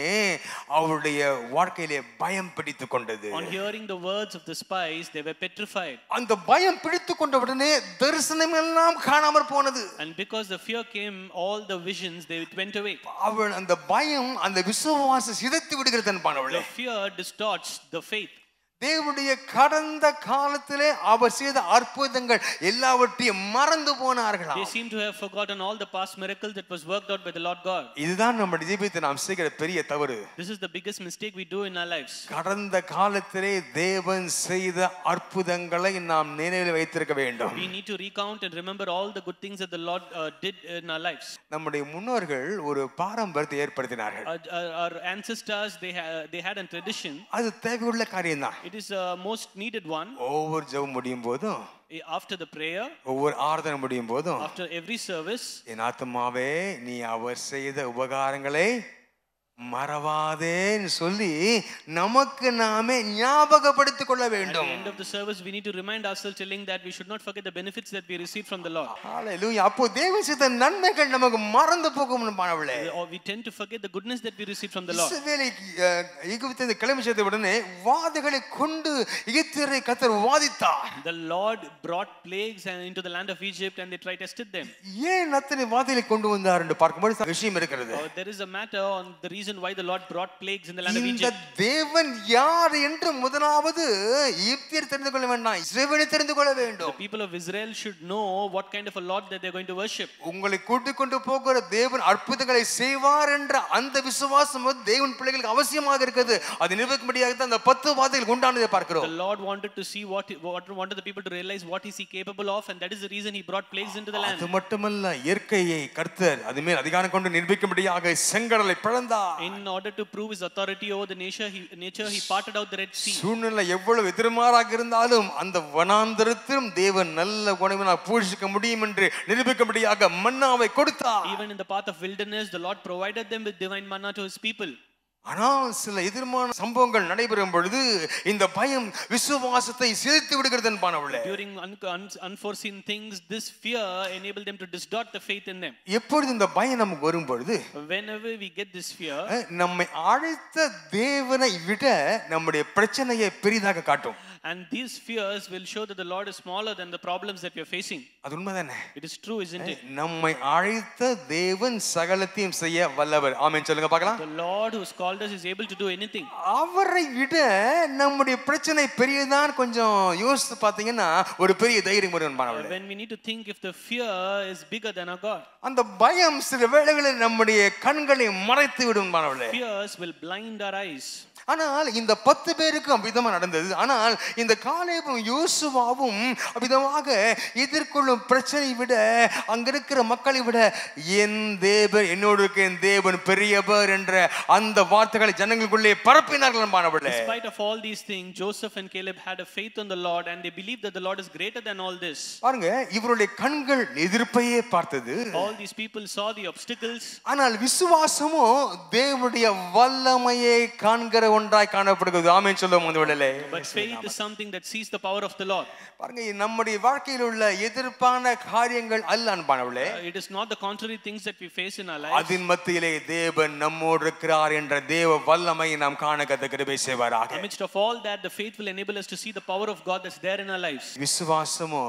அவருடைய வாழ்க்கையிலே பயம் பிடித்துக் கொண்டது. On hearing the words of the spies, they were petrified. அந்த பயம் பிடித்துக் கொண்டவுடனே தரிசனம் எல்லாம் காணாமற் போனது. And because the fear came, all the visions they went away. அவன் அந்த பயம் அந்த விசுவாசத்தை சிதைத்து விடுகிறது என்பானவளே. The fear distorts the faith. தேவனுடைய கடந்த காலத்திலே அவர் செய்த அற்புதங்கள் எல்லாவற்றையும் மறந்து போனார்களாம். They seem to have forgotten all the past miracles that was worked out by the Lord God. இதுதான் நம்ம ஜீவிதத்தில் நாம் செய்கிற பெரிய தவறு. This is the biggest mistake we do in our lives. கடந்த காலத்திலே தேவன் செய்த அற்புதங்களை நாம் நினைவில் வைத்திருக்க வேண்டும். We need to recount and remember all the good things that the Lord did in our lives. நம்முடைய முன்னோர்கள் ஒரு பாரம்பரியத்தை ஏற்படுத்தினார்கள். Our ancestors, they had a tradition. அது தேவையுள்ள காரியம்தான். It is a most needed one. ஒவ்வொரு ஜெபம் முடியும் போதும், After the prayer, ஒவ்வொரு ஆராதனை முடியும் போதும், after every service, என் ஆத்துமாவே நீ அவர் செய்த உபகாரங்களை மறவாதேன்னு சொல்லி நமக்கு நாமே ஞாபகப்படுத்திக் கொள்ள at the வேண்டும். end of the service, we need to remind ourselves, telling that we should not forget the benefits that we received from the Lord. ஹalleluya. அப்போ தேவன் செய்த நன்மைகள் நமக்கு மறந்து போகும் மாணவர்களே. Or we tend to forget the goodness that we received from the Lord. இஸ்ரவேலை எகிப்திலிருந்து கிளம்பி சென்ற உடனே வாதைகளை கொண்டு எகிப்தியரை கர்த்தர் வாதித்தார். The Lord brought plagues into the land of Egypt, and they tested them. ஏன் அத்தனை வாதைகளை கொண்டு வந்தார் என்று பார்க்கும்போது விஷயம் இருக்கிறது. There is a matter on the reason why the Lord brought plagues in the land of இந்த Egypt. தேவன் யார் என்று முதலாவது எகிப்தியர் தெரிந்து கொள்ள வேண்டாம், இஸ்ரவேலை தெரிந்து கொள்ள The வேண்டும். people of Israel should know what kind of a Lord that they are going to worship. உங்களை கூட்டிக் கொண்டு போகிற தேவன் அற்புதங்களை செய்வார் என்ற அந்த விசுவாசம் தேவன் பிள்ளைகளுக்கு அவசியமாக இருக்குது. அது நிரூபிக்கும்படியாக தான் அந்த 10 வாதைகள் உண்டானதை பார்க்கிறோம். The Lord wanted to see wanted the people to realize what is he capable of, and that is the reason he brought plagues into the land. அது மட்டுமல்ல, இயற்கையை கர்த்தர் அதுமேல் அதிகாரம் கொண்டு நிரூபிக்கும்படியாக செங்கடலை பிளந்தார். In order to prove his authority over the nature, he parted out the Red Sea. சூழ்நிலை எவ்வளவு எதிர்மாறாக இருந்தாலும் அந்த வனாந்தரத்திலும் தேவன் நல்ல உணவினால் போஷிக்க முடியும் என்று நிரூபிக்கும்படியாக மன்னாவை கொடுத்தார். Even in the path of wilderness, the Lord provided them with divine manna to his people. ஆனால் சில எதிர்மான சம்பவங்கள் நடைபெறும் பொழுது இந்த பயம் விசுவாசத்தை சிதைத்து விடுகிறது என்பானவளே. During unforeseen things, this fear enabled them to distort the faith in them. எப்பொழுது இந்த பயம் நமக்கு வரும் பொழுது, Whenever we get this fear, நம்மை அழைத்த தேவனை விட நம்முடைய பிரச்சனையை பெரிதாக காட்டும். and these fears will show that the Lord is smaller than the problems that we are facing. அது உண்மைதானே? It is true, isn't it? நம்மை அழைத்த தேவன் சகலத்தையும் செய்ய வல்லவர். ஆமென் சொல்லுங்க பார்க்கலாம். The Lord who has called us is able to do anything. அவரை விட நம்முடைய பிரச்சனை பெரியதான் கொஞ்சம் யோசித்து பார்த்தீங்கன்னா ஒரு பெரிய தைரியம் வரும் மாணவர்களே. When we need to think if the fear is bigger than our God. அந்த பயம் சில வேளைகளில் நம்முடைய கண்களை மறைத்து விடும் மாணவர்களே. Fears will blind our eyes. ஆனால் இந்த 10 பேருக்கும் அவ்விதமா நடந்தது. ஆனால் இந்த காலேபும் யோசுவாவும் அவ்விதமாக எதிர்கொள்ளும் பிரச்சனை விட அங்க இருக்கிற மக்களை விட என் தேவன் என்னோடு இருக்க என் தேவன் பெரியவர் என்ற அந்த வார்த்தைகளை ஜனங்களுக்குள்ளே பரப்பினார்கள். Despite of all these things, Joseph and Caleb had a faith on the Lord, and they believed that the Lord is greater than all this. பாருங்க, இவருடைய கண்கள் எதிர்ப்பையே பார்த்தது. All these people saw the obstacles. ஆனால் விசுவாசமோ தேவனுடைய வல்லமையை காண்கிற ஒன்றாய் காணப்படுகிறது. ஆமென் சொல்லுவோம் இந்த வேளையிலே. But faith is something that sees the power of the Lord. பாருங்க, நம்முடைய வாழ்க்கையில் உள்ள எதிர்ப்பான காரியங்கள் அல்ல அன்பானவர்களே, It is not the contrary things that we face in our lives. அதன் மத்தியிலே தேவன் நம்மோடு இருக்கிறார் என்ற தேவ வல்லமையை நாம் காண கத்த கிருபை செய்வாராக. Amidst of all that, the faith will enable us to see the power of God that's there in our lives. விசுவாசமோ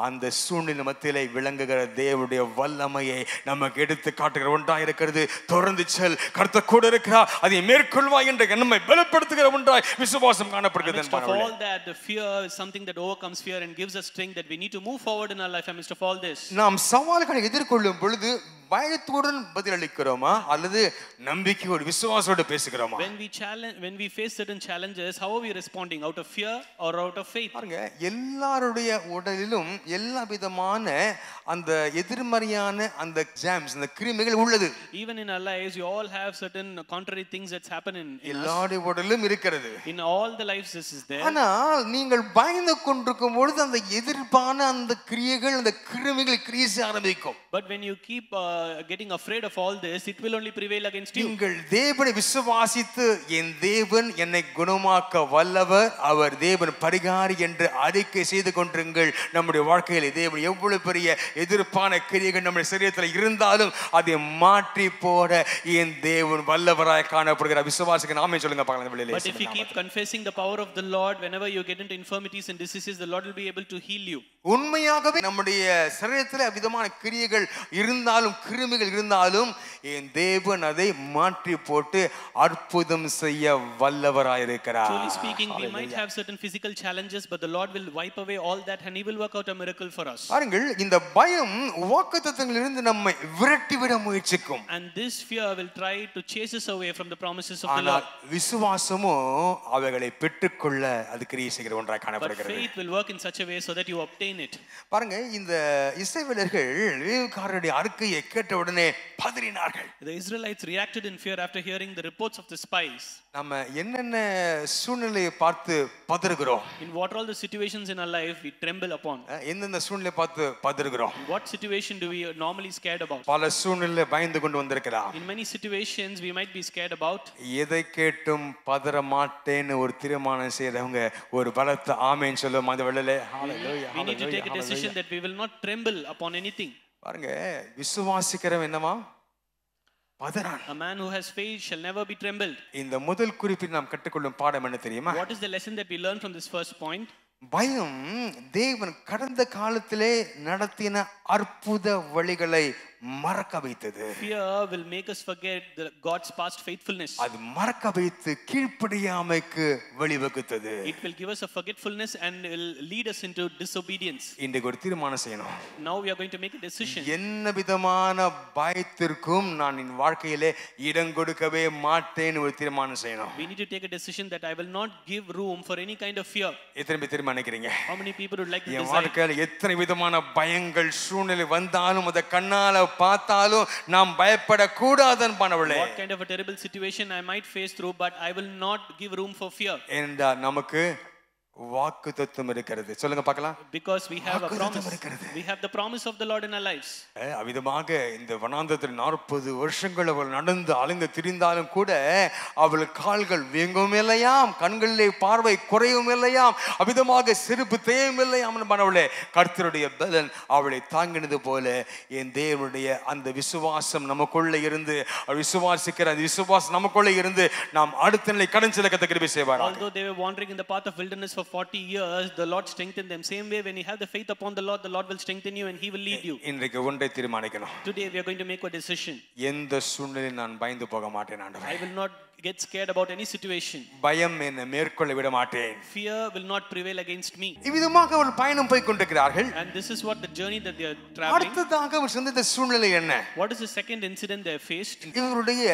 அந்த சூழ்நிலை மத்தியிலே விளங்குகிற தேவனுடைய வல்லமையை நமக்கு எடுத்து காட்டுகிற ஒன்றாய் இருக்கிறது. தொடர்ந்து செல், கர்த்தர் கூட இருக்கிறார், அதை மேற்கொள்வாய் என்ற நம்மை பலப்படுத்துகிற ஒன்றாய் விசுவாசம் காணப்படுகிறது. Amidst of all that, the fear is something that overcomes fear and gives us strength that we need to move forward in our life. Amidst of all this, நாம் சவால்களை எதிர்கொள்ளும் பொழுது பயத்துடன் பதிலளிக்கிறோமா அல்லது நம்பிக்கையோடு விசுவாசத்தோடு பேசுகிறோமா? when we face certain challenges, how are we responding? Out of fear or out of faith? பாருங்க, எல்லாருடைய உடலிலும் எல்லா விதமான அந்த எதிர்மறையான அந்த ஜாம்ஸ், அந்த கிருமிகள் உள்ளது. Even in our lives, you all have certain contrary things that's happen in எல்லாருடைய உடலிலும் இருக்கிறது. in all the lives this is there. ஆனால் நீங்கள் பயந்து கொண்டிருக்கும் பொழுது அந்த எதிர்ப்பான அந்த கிரியைகள், அந்த கிருமிகள் கிரீச ஆரம்பிக்கும். But when you keep getting afraid of all this, it will only prevail against you. நீங்கள் தேவனை விசுவாசித்து என் தேவன் என்னை குணமாக்க வல்லவர், அவர் தேவன் பரிகாரி என்று அறிக்கை செய்து கொண்டிருங்கள். நம்முடைய வாழ்க்கையில் தேவன் எவ்வளவு பெரிய எதிர்ப்பான கிரியைகள் நம்முடைய சரீரத்தில் இருந்தாலும் அதை மாற்றி போட என் தேவன் வல்லவராய் காணப்படுகிறார். விசுவாசிக்க நாமே சொல்லுங்க பார்க்கலாம். But if you keep confessing the power of the Lord, whenever you get into infirmities and diseases, the Lord will be able to heal you. உண்மையாகவே நம்முடைய சரீரத்தில் விதமான கிரியைகள் இருந்தாலும் கிருமிகள் இருந்தாலும் என் தேவன் அதை மாற்றி போட்டு அற்புதம் செய்ய வல்லவராயிருக்கிறார். Truly speaking, we might have certain physical challenges, but the Lord will wipe away all that and he will work out a miracle for us. பாருங்கள், இந்த பயம் வாக்குத்தத்தங்களிலிருந்து நம்மை விரட்டிவிட முயற்சிக்கும். And this fear will try to chase us away from the promises of the ஆனால் Lord. விசுவாசமோ அவைகளை பெற்றுக்கொள்ள அது கிரியை செய்கிற ஒன்றாய் But காணப்படுகிறது. faith will work in such a way so that you obtain it. பாருங்க, இந்த இஸ்ரவேலர்கள் லேவியக்காரருடைய அறிக்கையை கேட்ட உடனே பதறினார்கள். The Israelites reacted in fear after hearing the reports of the spies. நம்ம என்னென்ன சூழ்நிலையை பார்த்து பதறுகிறோம்? In what are all the situations in our life we tremble upon? எந்தெந்த சூழ்நிலையை பார்த்து பதறுகிறோம்? What situation do we normally scared about? பல சூழ்நிலை பயந்து கொண்டு வந்திருக்கலாம். In many situations we might be scared about. எதை கேட்டும் பதற மாட்டேன்னு ஒரு தீர்மானம் செய்றவங்க ஒரு பலத்த ஆமென் சொல்லுவோம் அந்த வேளையிலே. ஹalleluya. We need to take a decision that we will not tremble upon anything. பாருங்க, விசுவாசிக்கிறவன் என்னமா பதறான். A man who has faith shall never be trembled. இந்த முதல் குறிப்பில் நாம் கற்றுக்கொள்ளும் பாடம் என்ன தெரியுமா? What is the lesson that we learn from this first point? பயம் தேவன் கடந்த காலத்திலே நடத்தின அற்புத வழிகளை மறக்க வைத்தது. Fear will make us forget God's past faithfulness. அது மறக்க வைத்து கீழ்ப்படியாமைக்கு வழிவகுத்தது. It will give us a forgetfulness and will lead us into disobedience. இன்றைக்கு ஒரு தீர்மானம் செய்யணும். Now we are going to make a decision. என்ன விதமான பயத்திற்கும் நான் என் வாழ்க்கையிலே இடம் கொடுக்கவே மாட்டேன்னு ஒரு தீர்மானம் செய்யணும். We need to take a decision that I will not give room for any kind of fear. எத்தனை பேர் தீர்மானிக்கிறீங்க? How many people would like to N decide? வாழ்க்கையில எத்தனை விதமான பயங்கள் சூழ்நிலை வந்தாலும் அதை கண்ணால பார்த்தாலும் நாம் பயப்படக்கூடாதுன்னு பண்ணவளே. What kind of a terrible situation I might face through, but I will not give room for fear. ஏனென்றா நமக்கு வாக்குத்தத்தம் இருக்கிறது. சொல்லுங்க பார்க்கலாம். Because we have a வாக்குத்தத்தம் promise. இருக்கிறது. We have the promise of the Lord in our lives. அவிதமாக இந்த வனாந்தரத்தில் 40 வருஷங்கள் அவள் நடந்து அலைந்து திரிந்தாலும் கூட அவள் கால்கள் வீங்கவும் இல்லையாம், கண்களிலே பார்வை குறையும் இல்லையாம், அவிதமாக செருப்பு தேயும் இல்லையாம் பண்ணவளே. கர்த்தருடைய பலன் அவளை தாங்கினது போல என் தேவனுடைய அந்த விசுவாசம் நமக்குள்ள இருந்து, விசுவாசிக்கிற அந்த விசுவாசம் நமக்குள்ள இருந்து நாம் அடுத்த நிலை கடந்து செல்ல கர்த்தர் கிருபை செய்வார். Although they were wandering in the path of wilderness for 40 years, the Lord strengthened them. Same way, when you have the faith upon the Lord will strengthen you and he will lead you. இன்றைக்கு ஒன்றை தீர்மானிக்கணும். Today we are going to make a decision. எந்த சூழ்நிலையில் நான் பயந்து போக மாட்டேன் ஆண்டவரே. I will not get scared about any situation. பயம் என்னை மேற்கொள்ள விட மாட்டேன். Fear will not prevail against me. இவ்விதமாக அவள் பயணம் போய் கொண்டிருக்கிறார்கள். And this is what the journey that they are traveling. அடுத்ததாக அவர் சந்தித்த சூழ்நிலை என்ன? What is the second incident they faced? இவருடைய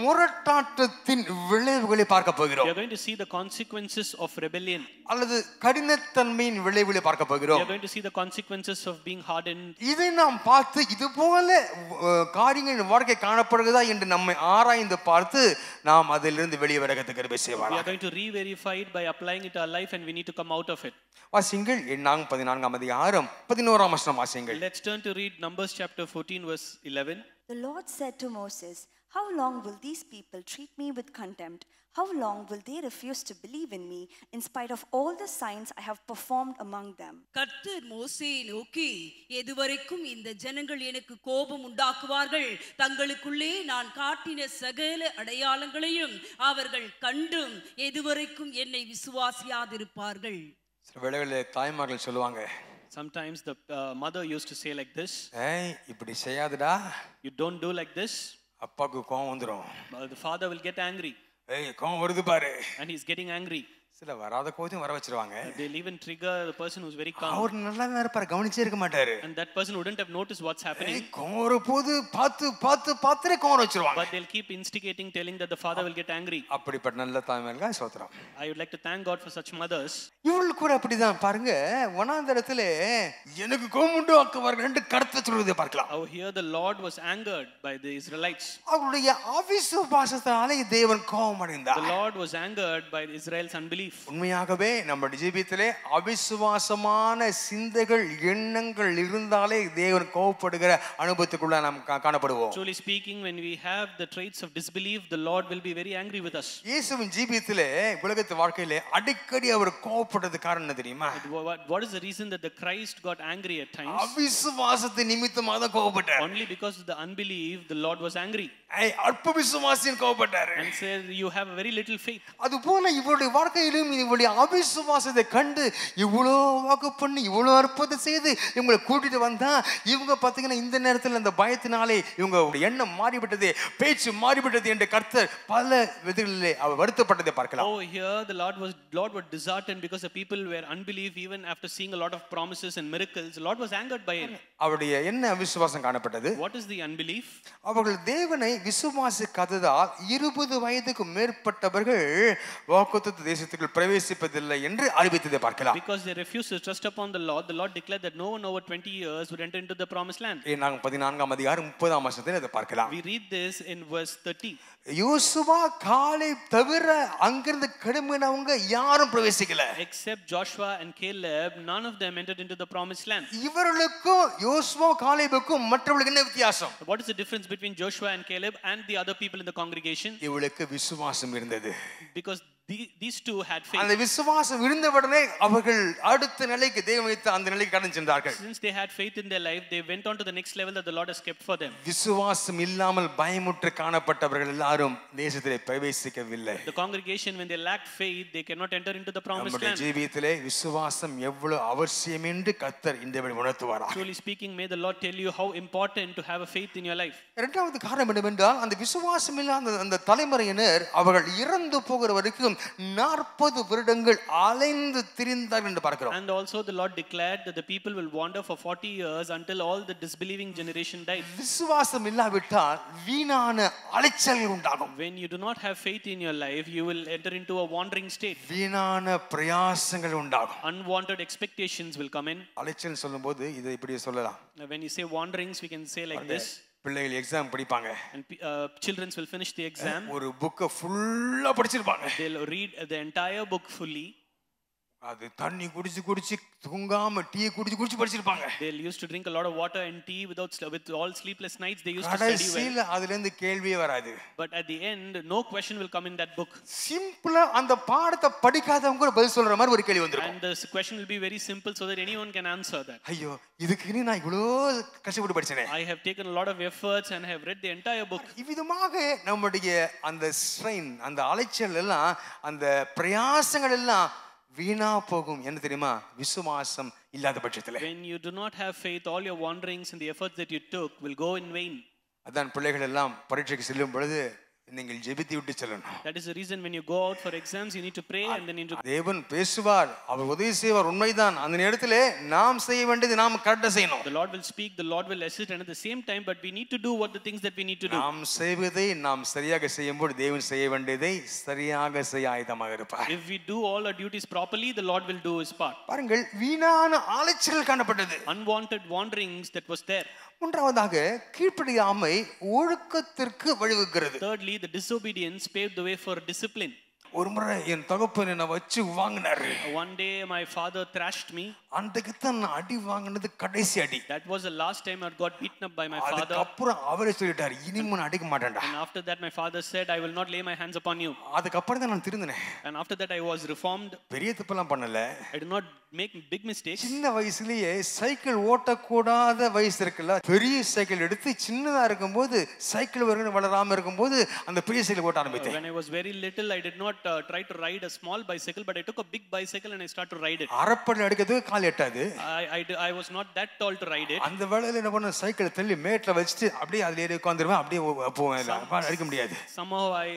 முரட்டாட்டத்தின் விளைவுகளை பார்க்க We போகிறோம். are going to see the consequences of rebellion. அல்லது கடினத்தன்மையின் விளைவுகளை பார்க்க We போகிறோம். are going to see the consequences of being hardened. இதை நாம் பார்த்து இது போல காரியங்கள் வாழ்க்கை காணப்படுகிறதா என்று நம்மை ஆராய்ந்து பார்த்து நாம் அதிலிருந்து வெளியே வர கர்த்தர் கிருபை We செய்வார். are going to re-verify it by applying it to our life and we need to come out of it. வாசிங்கள் எண்ணாகம் 14 அதிகாரம் 11 வசனம் வாசிங்கள். Let's turn to read Numbers chapter 14 verse 11. The Lord said to Moses, "How long will these people treat me with contempt? How long will they refuse to believe in me in spite of all the signs I have performed among them?" கர்த்தர் மோசேயை நோக்கி, எதுவரைக்கும் இந்த ஜனங்கள் எனக்கு கோபம் உண்டாக்குவார்கள்? தங்களுக்குள்ளே நான் காட்டின சகல அடையாளங்களையும் அவர்கள் கண்டும் எதுவரைக்கும் என்னை விசுவாசியாதிருப்பார்கள்? சில வேளைகளில் தாய்மார்கள் சொல்லுவாங்க, Sometimes the mother used to say like this, ஏய் இப்படி செய்யாதடா, you don't do like this. அப்பாவுக்கு கோவம் வந்துடும். The father will get angry, ஏய் கோவம் வருது பாரு. and he's getting angry. சில வராத கோவத்தையும் வர வச்சிருவாங்க. They'll even trigger the person who's very calm, அவர் நல்லா இருப்பாரு, கவனிச்சே இருக்க மாட்டாரு. and that person wouldn't have noticed what's happening. ஏய் கோவம் வர போது பார்த்து கோவம் வச்சிருவாங்க. But they'll keep instigating, telling that the father will get angry. அப்படிப்பட்ட நல்ல தாய்மார்கள் ஸ்தோத்திரம். I would like to thank God for such mothers. இவர்கள் கூட அப்படிதான் பாருங்க, வனாந்தரத்திலே எனக்கு கோபம் உண்டு ஆக்குவார்கள் என்று கருத்து சொல்வதை பார்க்கலாம். How here the Lord was angered by the Israelites. அவருடைய அவிசுவாசத்தாலே தேவன் கோபம் அடைந்தார். The Lord was angered by Israel's unbelief. உண்மையாகவே நம்முடைய ஜீவியத்திலே அவிசுவாசமான சிந்தைகள் எண்ணங்கள் இருந்தாலே தேவன் கோபப்படுகிற அனுபவத்துக்குள்ள நாம் காணப்படுவோம். Truly speaking, when we have the traits of disbelief, the Lord will be very angry with us. இயேசுவின் ஜீவியத்திலே உலகத்து வாழ்க்கையிலே அடிக்கடி அவர் கோபப்பட்டது காரணம் என்ன தெரியுமா? What is the reason that the Christ got angry at times? அவிசுவாசத்தை நிமித்தமாக தான் கோபப்பட்டார். Only because of the unbelief, the Lord was angry அற்ப விசுவாசியின் கோபப்பட்டார். and said, "You have a very little faith." அதுபோல இவருடைய வாழ்க்கையிலும் இவருடைய அவிசுவாசத்தை கண்டு இவ்வளோ வாக்கு பண்ணி இவ்வளோ அற்புதம் செய்து இவங்களை கூட்டிட்டு வந்தா இவங்க பார்த்தீங்கன்னா இந்த நேரத்தில் அந்த பயத்தினாலே இவங்க எண்ணம் மாறிவிட்டது, பேச்சு மாறிவிட்டது என்று கர்த்தர் பல விதங்களிலே அவர் வருத்தப்பட்டதை பார்க்கலாம். Oh, here the Lord was disheartened because the people were unbelief even after seeing a lot of promises and miracles. The Lord was angered by it. அவருடைய என்ன அவிசுவாசம் காணப்பட்டது? What is the unbelief? அவர்கள் தேவனை விசுவாசிக்காததால் 20 வயதுக்கு மேற்பட்டவர்கள் வாக்குத்தத்த தேசத்துக்குள் பிரவேசிப்பதில்லை என்று அறிவித்ததை பார்க்கலாம். Because they refused to trust upon the Lord declared that no one over 20 years would enter into the promised land. நாங்கள் 14ஆம் அதிகாரம் 30ஆம் வசனத்தில் அதை பார்க்கலாம். We read this in verse 30. யோசுவா காலை தவிர அங்கிருந்து கிளம்பினவங்க யாரும் பிரவேசிக்கல. Except Joshua and Caleb, none of them entered into the promised land. இவர்களுக்கும் யோசுவா காலேபுக்கும் மற்றவர்களுக்கு என்ன வித்தியாசம்? What is the difference between Joshua and Caleb and the other people in the congregation? இவளுக்கு விசுவாசம் இருந்தது. Because these two had faith. அந்த விசுவாசம் இருந்தவுடனே அவர்கள் அடுத்த நிலைக்கு தேவன் வைத்த அந்த நிலைக்கு கடந்து சென்றார்கள். Since they had faith in their life, they went on to the next level that the Lord has kept for them. விசுவாசம் இல்லாமல் பயமுற்று காணப்பட்டவர்கள் எல்லாரும் தேசத்திலே பிரவேசிக்கவில்லை. The congregation, when they lacked faith, they cannot enter into the promised நம்முடைய land. ஜீவியத்திலே விசுவாசம் எவ்வளவு அவசியம் என்று கர்த்தர் இன்றைய உணர்த்துவாராக. Truly speaking, may the Lord tell you how important to have a faith in your life. இரண்டாவது காரணம் என்னவென்றால் அந்த விசுவாசம் இல்லாத அந்த தலைமுறையினர் அவர்கள் இறந்து போகிற வரைக்கும் 40 வருடங்கள் அலைந்து திரிந்தார்கள் என்று பார்க்கிறோம். And also the Lord declared that the people will wander for 40 years until all the disbelieving generation died. விசுவாசம் இல்லாவிட்டால் வீணான அலைச்சல்கள் உண்டாகும். When you do not have faith in your life, you will enter into a wandering state. வீணான பிரயாசங்கள் உண்டாகும். Unwanted expectations will come in. அலைச்சல் சொல்லும்போது இதை இப்படி சொல்லலாம். Now, when you say wanderings, we can say like this. பிள்ளைகள் exam படிப்பாங்க. And children will finish the exam. ஒரு புக்க ஃபுல்லா படிச்சிருப்பாங்க. They'll read the entire book fully. அது தண்ணி குடிச்சு தூங்காம டீ குடிச்சு படிச்சிருப்பாங்க. They'll used to drink a lot of water and tea with all sleepless nights. They used to study well. கடைசில அதுல இருந்து கேள்வியே வராது. But at the end, no question will come in that book. சிம்பிளா அந்த பாடத்தை படிக்காதவங்க கூட பதில் சொல்ற மாதிரி ஒரு கேள்வி வந்திருக்கும். And the question will be very simple so that anyone can answer that. ஐயோ இதுக்கு நான் இவ்வளோ கஷ்டப்பட்டு படிச்சேனே. I have taken a lot of efforts and have read the entire book. இவ்விதமாக நம்முடைய அந்த ஸ்ட்ரெயின், அந்த அலைச்சல் எல்லாம், அந்த பிரயாசங்கள் எல்லாம் வீணா போகும். என்ன தெரியுமா? விசுவாசம் இல்லாத பட்சத்துல. When you do not have faith, all your wanderings and the efforts that you took will go in vain. அதான் பிள்ளைகள் எல்லாம் பரீட்சைக்கு செல்லும் பொழுது நீங்கள் ஜெபித்து விட்டு செல்லணும். That is the reason when you go out for exams, you need to pray and then into. தேவன் பேசுவார், அவர் உதவி செய்வார், உண்மைதான். அந்த நேரத்திலே நாம் செய்ய வேண்டியது நாம் கரெக்டா செய்யணும். The Lord will speak, the Lord will assist, and at the same time, but we need to do what the things that we need to do. நாம் செய்வதை நாம் சரியாக செய்யும்போது தேவன் செய்ய வேண்டியதை சரியாக செய்ய ஆயத்தமாக இருப்பார். If we do all our duties properly, the Lord will do his part. பாருங்கள், வீணான அலைச்சல் காணப்பட்டது. Unwanted wanderings that was there. மூன்றாவதாக கீழ்ப்படியாமை ஒழுக்கத்திற்கு வழிவகுக்கிறது. Thirdly, the disobedience paved the way for discipline. ஒரு முறை என் தகப்பன் என்னை வச்சு வாங்கினாரு. One day my father thrashed me. அன்றைக்கு தான் நான் அடி வாங்கினது கடைசி அடி. That was the last time I got beaten up by my father. அதுக்கப்புறம் அவரே சொல்லிட்டாரு, இனிமே நான் அடிக்க மாட்டேன்டா. And after that my father said, I will not lay my hands upon you. அதுக்கப்புறம் தான் நான் திருந்தினேன். And after that I was reformed. பெரிய தப்பெல்லாம் பண்ணல. I did not make big mistakes. சின்ன வயசுலயே சைக்கிள் ஓட்டக்கூடாத வயசு இருக்குல்ல, பெரிய சைக்கிள் எடுத்து சின்னதா இருக்கும்போது சைக்கிள் வளராம இருக்கும்போது அந்த பெரிய சைக்கிள் ஓட்ட ஆரம்பித்தேன். When I was very little, I did not try to ride a small bicycle, but I took a big bicycle and I started to ride it. அரப்படி அடிக்கிறதுக்கு கால் எட்டாது. I was not that tall to ride it. அந்த வேளையில என்ன பண்ண, cycle தள்ளி மேட்ல வச்சிட்டு அப்படியே அதுல ஏறி உட்கார்ந்துருவேன், அப்படியே போவேன், அடிக்க முடியாது. Somehow I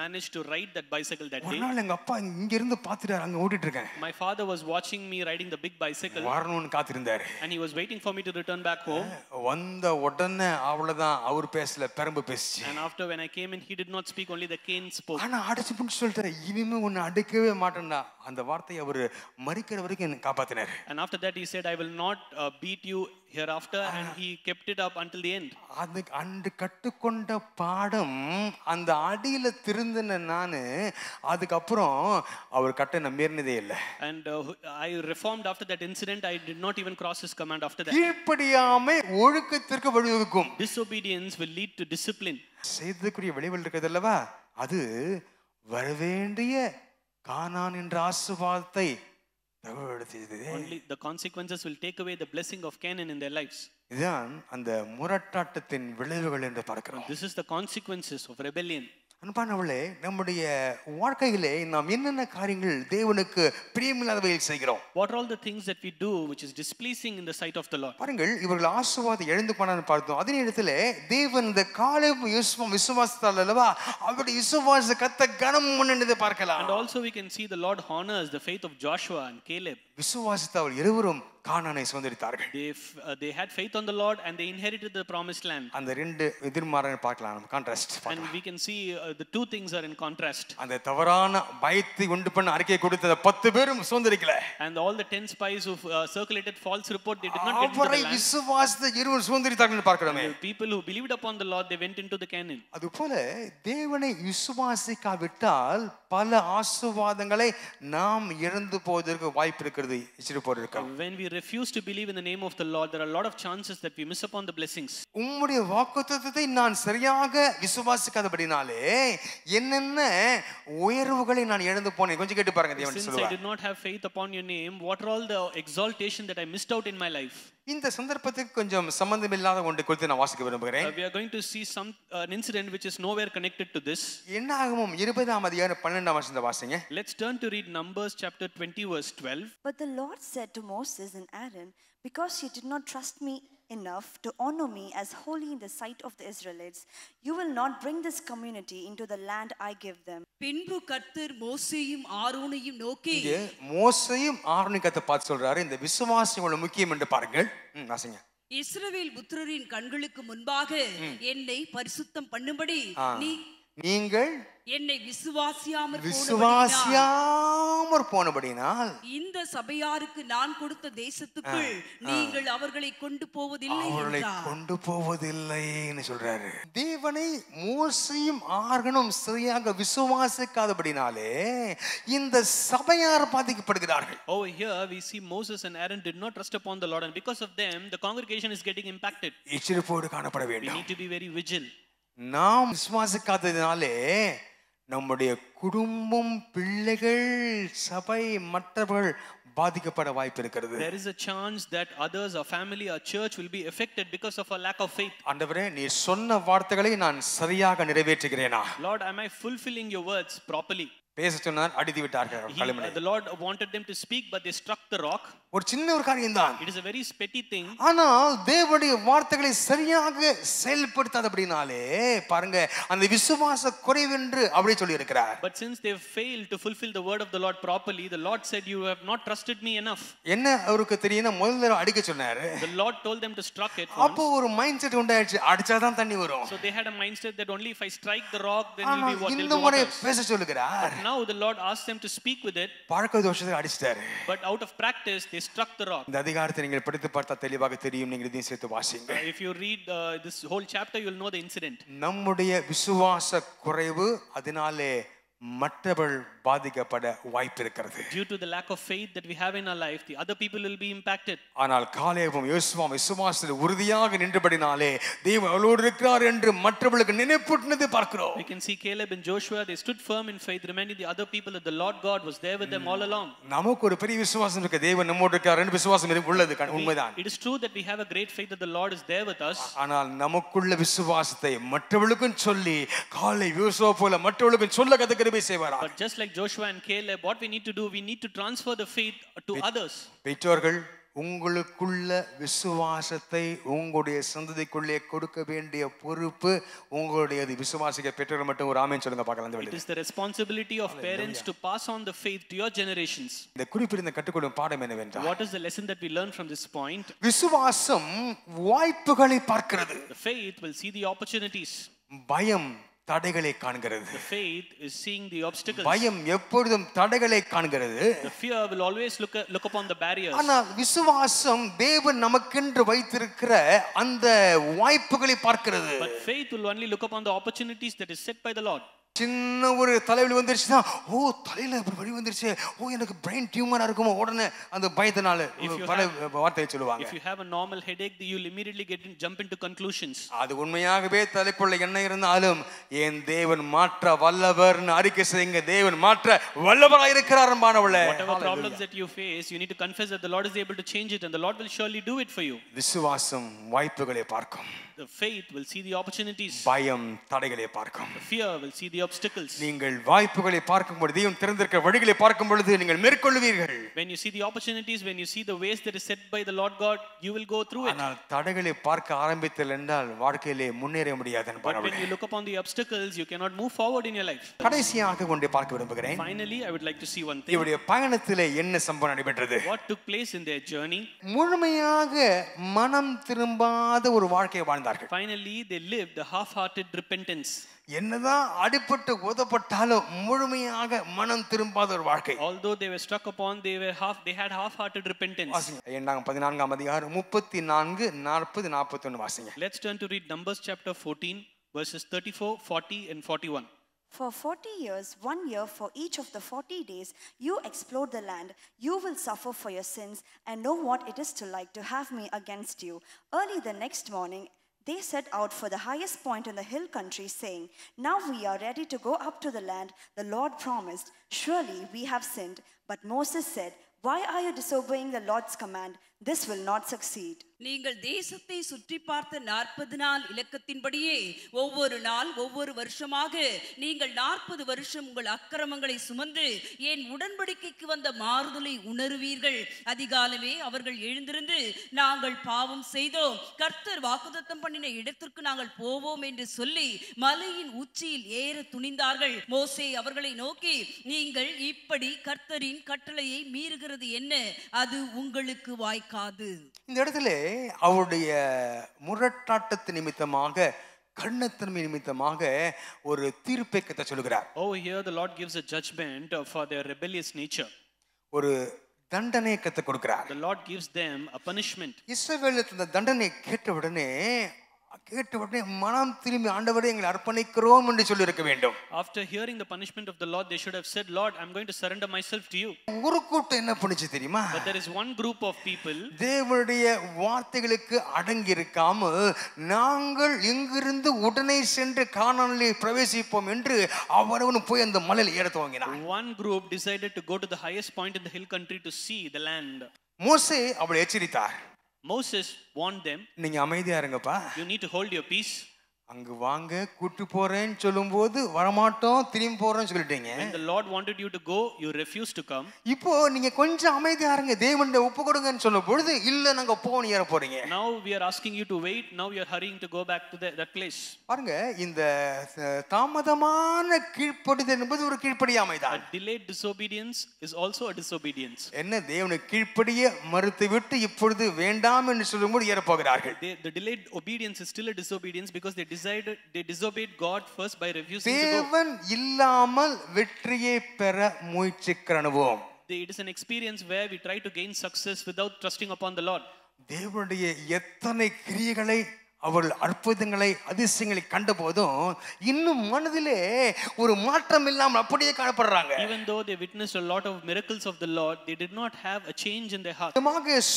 managed to ride that bicycle that ஒரு day. நாள் எங்க அப்பா இங்க இருந்து பாத்துட்டாரு, அங்க ஓடிட்டு இருக்கேன். My father was watching me riding the big bicycle வரணும்னு காத்திருந்தாரு. and he was waiting for me to return back home. வந்த உடனே அவ்வளவுதான், அவர் பேசல, பெரம்பு பேசிச்சு. And after when I came in, he did not speak, only the cane spoke. ஆனா அடிச்சு புடிச்சு சொல்லிட்டாரு, இனிமே உன்னை அடிக்கவே மாட்டேன்டா. அந்த வார்த்தையை அவரு மரிக்கிற வரைக்கும் என்ன காப்பாத்தினாரு. And after that he said, I will not beat you hereafter, and he kept it up until the end. அது அன்று கற்றுக்கொண்ட பாடம், அந்த அடியில திருந்தின நானு அதுக்கப்புறம் அவர் கட்டை மீறினதே இல்லை. And I reformed after that incident. I did not even cross his command after that. கீழ்ப்படியாமை ஒழுக்கத்திற்கு வழிவகுக்கும். Disobedience will lead to discipline. செய்ததுக்குரிய விளைவுகள் இருக்குது அல்லவா, அது வரவேண்டிய கானான் என்ற ஆசீர்வாதத்தை தவறெடுத்தது. Only the consequences will take away the blessing of Canaan in their lives. இதுதான் அந்த முரட்டாட்டத்தின் விளைவுகள் என்று பார்க்கிறோம். This is the consequences of rebellion. அன்பானவர்களே, நம்முடைய வாழ்க்கையிலே நாம் என்னென்ன காரியங்கள் தேவனுக்கு பிரியமில்லாதவைகள் செய்கிறோம்? What are all the things that we do which is displeasing in the sight of the Lord? பாருங்கள், இவர்கள் ஆசீர்வாதம் இழந்து போனான்னு பார்த்தோம். அதே நேரத்தில் தேவன் இந்த காலேப் விசுவாசத்தால் அல்லவா அவருடைய விசுவாச கத்த கனம் பண்ணினதை பார்க்கலாம். And also we can see the Lord honors the faith of Joshua and Caleb. விசுவாசித்தவர் இருவரும் கானானை சுதந்தரித்தார்கள். They had faith on the Lord and they inherited the promised land. அந்த ரெண்டு எதிர்மாறான பார்க்கலாம், நம்ம contrast And we can see the two things are in contrast. அந்த தவறான பயத்தை உண்டு பண்ண அறிக்கை கொடுத்த 10 பேரும் சுதந்தரிக்கல. And all the 10 spies who circulated false report, they did not get into the அவரை land. விசுவாசித்த இருவர் சுதந்தரித்தார்கள் பார்க்கிறோமே. The people who believed upon the Lord, they went into the Canaan. அதுபோல தேவனை விசுவாசிக்காவிட்டால் பல ஆசீர்வாதங்களை நாம் இழந்து போவதற்கு வாய்ப்பு இருக்கிறது. When we refuse to believe in the name of the Lord, there are a lot of chances that we miss upon the blessings. உம்முடைய வாக்குத்தத்தத்தை நான் சரியாக விசுவாசிக்காதபடினாலே என்னென்ன உயர்வுகளை நான் இழந்து போனேன். கொஞ்சம் கேட்டு பாருங்க. தேவன் Since I சொல்லுவார், did not have faith upon your name, what are all the exaltation that I missed out in my life? இந்த சந்தர்ப்பத்துக்கு கொஞ்சம் சம்பந்தமில்லாத ஒன்று குறித்து நான் வாசிக்க விரும்புகிறேன். We are going to see an incident which is nowhere connected to this. என்னாகமம் 20ஆம் அதிகாரம் 12ஆம் வசனத்தை வாசிங்க. Let's turn to read Numbers chapter 20 verse 12. But the Lord said to Moses and Aaron, because you did not trust me enough to honor me as holy in the sight of the Israelites, you will not bring this community into the land I give them. பின்பு கர்த்தர் மோசேயும் ஆரோனையும் நோக்கி, இங்கே மோசேயும் ஆரோனையும் கத்த பார்த்து சொல்றாரு, இந்த விசுவாசம் எவ்வளவு முக்கியம் என்று பாருங்கள். வாசிங்க. இஸ்ரவேல் புத்திரரின் கண்களுக்கு முன்பாக என்னை பரிசுத்தம் பண்ணும்படி நீங்கள் என்னை விசுவாசியாமற் போனபடினால் இந்த சபையாருக்கு நான் கொடுத்த தேசத்துக்குள் நீங்கள் அவர்களை கொண்டு போவதில்லை என்றார். கொண்டு போவதில்லைன்னு சொல்றாரு. தேவனை மோசேயும் ஆரோனும் சரியாக விசுவாசிக்காதபடினாலே இந்த சபையார் பாதிக்கப்படுகிறார்கள். Over here we see Moses and Aaron did not trust upon the Lord, and because of them the congregation is getting impacted. எச்சரிப்போடு காணப்பட We வேண்டும். need to be very vigilant. நாம் விசுவாசிக்காததினாலே நம்முடைய குடும்பம், பிள்ளைகள், சபை, மற்றவர்கள் பாதிக்கப்பட வாய்ப்பு இருக்கிறது. There is a chance that others, our family, our church will be affected because of our lack of faith. ஆண்டவரே, நீ சொன்ன வார்த்தைகளை நான் சரியாக நிறைவேற்றுகிறேனா? Lord, am I fulfilling your words properly? பேச சொன்னார், அடித்து விட்டார்கள் களிமண்ணை. The Lord wanted them to speak, but they struck the rock. ஒரு சின்ன ஒரு காரியம் தான். It is a very petty thing. ஆனால் தேவனுடைய வார்த்தைகளை சரியாக செயல்படுத்தாதபடினாலே பாருங்க, அந்த விசுவாச குறைவென்று அப்படி சொல்லி இருக்கிறார். But since they failed to fulfill the word of the Lord properly, the Lord said, you have not trusted me enough. என்ன அவருக்கு தெரியும்னா, முதல்ல அடிக்க சொன்னாரு. The Lord told them to struck it once. அப்போ ஒரு மைண்ட் செட் உண்டாயிடுச்சு, அடிச்சாதான் தண்ணி வரும். So they had a mindset that only if I strike the rock, then will be what இந்த will முறை be water. பேச சொல்லுகிறார். Now the Lord asked them to speak with it, பழக்க தோஷத்தை அடிச்சிட்டாரு. but out of practice they struck the rock. இந்த அதிகாரத்தை நீங்கள் படித்து பார்த்தா தெளிவாக தெரியும். நீங்கள் இதையும் சேர்த்து வாசிங்க. If you read this whole chapter, you will know the incident. நம்முடைய விசுவாச குறைவு அதனாலே மற்றவர்கள் பாதிக்கப்பட வாய்ப்பு இருக்கிறது. Due to the lack of faith that we have in our life, the other people will be impacted. ஆனால் காலேபும் யோசுவாவும் விசுவாசத்தில் உறுதியாக நின்றபடினாலே தேவன் அவளோடு இருக்கிறார் என்று மற்றவர்களுக்கு நினைப்பூட்டினதை பார்க்கிறோம். We can see Caleb and Joshua, they stood firm in faith, reminding the other people that the Lord God was there with them all along. நமக்கு ஒரு பெரிய விசுவாசம் இருக்கு, தேவன் நம்மோடு இருக்கிறார் என்று விசுவாசம் உள்ளது, உண்மைதான். It is true that we have a great faith that the Lord is there with us. ஆனால் நமக்குள்ள விசுவாசத்தை மற்றவர்களுக்கும் சொல்லி காலை யோசுவா போல மற்றவர்களுக்கும் சொல்ல கத்துக்கிற But just like Joshua and Caleb, what we need to do, we need to transfer the faith to others. பெற்றோர்கள் உங்களுக்குள்ள விசுவாசத்தை உங்களுடைய சந்ததிக்குள்ளே கொடுக்க வேண்டிய பொறுப்பு உங்களுடையது. விசுவாசிக்க பெற்றோர்கள் மட்டும் ஒரு ஆமென் சொல்லுங்க பார்க்கலாம். It is the responsibility of parents to pass on the faith to your generations. இந்த குறிப்பிட்ட கற்றுக்கொள்ளும் பாடம் என்னவென்றால், What is the lesson that we learn from this point? விசுவாசம் வாய்ப்புகளை பார்க்கிறது. The faith will see the opportunities. பயம் தடைகளை காண்கிறது. The faith is seeing the obstacles. பயம் எப்பொழுதும் தடைகளை காண்கிறது. The fear will always look upon the barriers. ஆனால் விசுவாசம் தேவன் நமக்கென்று வைத்திருக்கிற அந்த வாய்ப்புகளை பார்க்கிறது. But faith will only look upon the opportunities that is set by the Lord. சின்ன ஒரு தலைவலி வந்துருச்சுன்னா, ஓ தலையில வலி வந்துருச்சு, ஓ எனக்கு பிரெயின் டியூமரா இருக்குமோ, உடனே அந்த பயத்தினால பல வார்த்தையை சொல்லுவாங்க. If you have a normal headache, you'll immediately jump into conclusions. அது உண்மையாகவே தலைக்குள்ள என்ன இருந்தாலும் என் தேவன் மாற்ற வல்லவர்னு அறிக்கை செய்யுங்க. தேவன் மாற்ற வல்லவராய் இருக்கிறார் என்பானவளே. Whatever problems that you face, you need to confess that the Lord is able to change it, and the Lord will surely do it for you. விசுவாசம் வாய்ப்புகளை பார்க்கும். The faith will see the opportunities. பயம் தடைகளை பார்க்கும். The fear will see the obstacles. நீங்கள் வாய்ப்புகளை பார்க்கும் பொழுது, தேவன் திறந்திருக்கிற வழிகளை பார்க்கும் பொழுது நீங்கள் மேற்கொள்வீர்கள். When you see the opportunities, when you see the ways that is set by the Lord God, you will go through it. ஆனால் தடைகளை பார்க்க ஆரம்பித்தல் என்றால் வாழ்க்கையிலே முன்னேற முடியாது But என்பானவளே. when you look upon the obstacles, you cannot move forward in your life. கடைசியாக கொண்டே பார்க்க விரும்புகிறேன். Finally, I would like to see one thing. இவருடைய பயணத்திலே என்ன சம்பவம் நடைபெற்றது? What took place in their journey? முழுமையாக மனம் திரும்பாத ஒரு வாழ்க்கையை வாழ்ந்தார்கள். Finally, they lived a half-hearted repentance. என்னதான் அடிபட்டு உதப்பட்டாலும் முழுமையாக மனம் திரும்பாத ஒரு வாழ்க்கை. Although they were struck upon, they had half-hearted repentance. வாசிங்க 14ஆம் அதிகாரம் 34 40 41 வாசிங்க. Let's turn to read Numbers chapter 14 verses 34, 40 and 41. For 40 years, 1 year for each of the 40 days, you explored the land. You will suffer for your sins and know what it is to like to have me against you. Early the next morning, they set out for the highest point in the hill country, saying, now we are ready to go up to the land the Lord promised. Surely we have sinned. But Moses said, why are you disobeying the Lord's command? This will not succeed. நீங்கள் தேசத்தை சுற்றி பார்த்த 40 நாள் இலக்கத்தின்படியே ஒவ்வொரு நாள் ஒவ்வொரு வருஷமாக நீங்கள் 40 வருஷம் உங்கள் அக்கிரமங்களை சுமந்து என் உடன்படிக்கைக்கு வந்த மாறுதலை உணருவீர்கள். அதிகாலமே அவர்கள் எழுந்திருந்து, நாங்கள் பாவம் செய்தோம், கர்த்தர் வாக்குத்தத்தம் பண்ணின இடத்திற்கு நாங்கள் போவோம் என்று சொல்லி மலையின் உச்சியில் ஏற துணிந்தார்கள். மோசே அவர்களை நோக்கி, நீங்கள் இப்படி கர்த்தரின் கட்டளையை மீறுகிறது என்ன? அது உங்களுக்கு வாய்க்காது. இந்த இடத்துல அவருடைய முரட்டாட்டத்து நிமித்தமாக, கண்ணத்தன்மை நிமித்தமாக ஒரு தீர்ப்பை கத்த சொல்கிறார். Over here the Lord gives a judgment for their rebellious nature. ஒரு தண்டனை கத்த கொடுக்கிறார். The Lord gives them a punishment. இஸ்ரவேலுக்கு இந்த தண்டனை கேட்ட உடனே மனம் திரும்பி ஆண்டவரே எங்களை அர்ப்பணிக்கிறோம் என்று சொல்லி இருக்க வேண்டும். After hearing the punishment of the Lord, they should have said, Lord, I'm going to surrender myself to you. ஒரு கூட்டம் என்ன பண்ணுச்சு தெரியுமா? But there is one group of people, தேவனுடைய வார்த்தைகளுக்கு அடங்கி இருக்காம, நாங்கள் இங்கிருந்து உடனே சென்று கானானிலே பிரவேசிப்போம் என்று அவரவன் போய் அந்த மலையில் ஏற துவங்கினான். one group decided to go to the highest point in the hill country to see the land. மோசே அவளை எச்சரித்தார். Moses warned them, நீங்க அமைதியா இருங்கப்பா, you need to hold your peace. அங்க வாங்க கூட்டி போறேன்னு சொல்லும்போது வரமாட்டோம், திரும்பி போறேன்னு சொல்லிட்டீங்க. When the Lord wanted you to go, you refused to come. இப்போ நீங்க கொஞ்சம் அமைதியா இருங்க, தேவன்ட ஒப்பு கொடுங்கன்னு சொல்லும் பொழுது இல்ல நாங்க போவோம் ஏற போறீங்க. Now we are asking you to wait. Now you are hurrying to go back to that place. பாருங்க, இந்த தாமதமான கீழ்ப்படிதல் என்பது ஒரு கீழ்ப்படியாமை தான். Delayed disobedience is also a disobedience. என்ன தேவனுக்கு கீழ்ப்படிய மறுத்து விட்டு இப்பொழுது வேண்டாம் என்று சொல்லும்போது ஏற போகிறார்கள். The delayed obedience is still a disobedience because they disobeyed God first by refusing to go. தேவன் இல்லாமல் வெற்றியை பெற முயற்சிக்கிற அனுபவம். It is an experience where we try to gain success without trusting upon the Lord. தேவனுடைய எத்தனை கிரியைகளை அவர்கள் அற்புதங்களை அதிசயங்களை கண்ட போதும் இன்னும் மனதிலே ஒரு மாற்றம் இல்லாமல் அப்படியே காணப்படுறாங்க. Even though they witnessed a lot of miracles of the Lord, they did not have a change in their heart.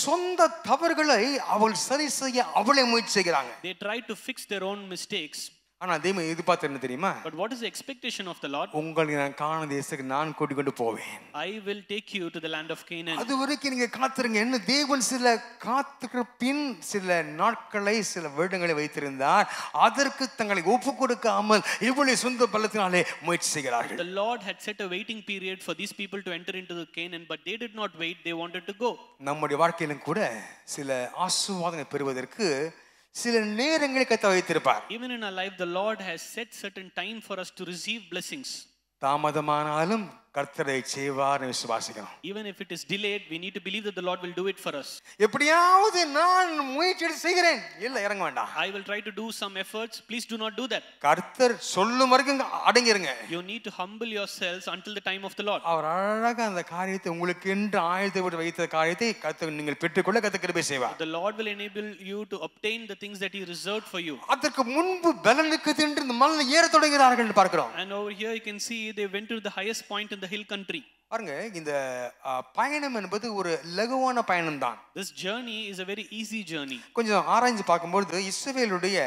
சொந்த தவறுகளை அவள் சரி செய்ய அவளே முயற்சி செய்கிறாங்க. They tried to fix their own mistakes. ஆனா தேவன் எதிர்பார்த்து என்ன தெரியுமா? But what is the expectation of the Lord? உங்களை நான் கானான் தேசத்துக்கு நான் கூட்டிக் கொண்டு போவேன். I will take you to the land of Canaan. அது வரைக்கும் நீங்க காத்திருங்க. என்ன தேவன் சில காத்துக்கு பின் சில நாட்களை சில வருடங்களை வைத்திருந்தார். அதற்கு தங்களை ஒப்பு கொடுக்காமல் இவ்வளவு சொந்த பலத்தினாலே முயற்சி செய்கிறார்கள். The Lord had set a waiting period for these people to enter into the Canaan, but they did not wait. They wanted to go. நம்முடைய வாழ்க்கையிலும் கூட சில ஆசீர்வாதங்களை பெறுவதற்கு சில நேரங்களை கத்த வைத்திருப்பார். Even in our life, the Lord has set certain time for us to receive blessings. தாமதமானாலும் கர்த்தரை செய்வார்னு விசுவாசிக்கணும். Even if it is delayed, we need to believe that the Lord will do it for us. எப்படியாவது நான் முயற்சி செய்கிறேன். இல்ல இறங்க வேண்டாம். I will try to do some efforts. Please do not do that. கர்த்தர் சொல்லும் வரைக்கும் அடங்கிருங்க. You need to humble yourselves until the time of the Lord. அவர் அழகாக அந்த காரியத்தை உங்களுக்கு என்று ஆயத்தப்பட்டு வைத்த காரியத்தை கர்த்தர் நீங்கள் பெற்றுக்கொள்ள கர்த்தர் கிருபை செய்வார். The Lord will enable you to obtain the things that He reserved for you. அதற்கு முன்பு பலனுக்கு தின்று இந்த மலையை ஏற தொடங்குகிறார்கள் என்று பார்க்கிறோம். And over here you can see they went to the highest point in the hill country. பாருங்க, இந்த பயணம் என்பது ஒரு லகுவான பயணம் தான். This journey is a very easy journey. கொஞ்சம் ஆராய்ஞ்சு பார்க்கும்போது இஸ்ரவேலுடைய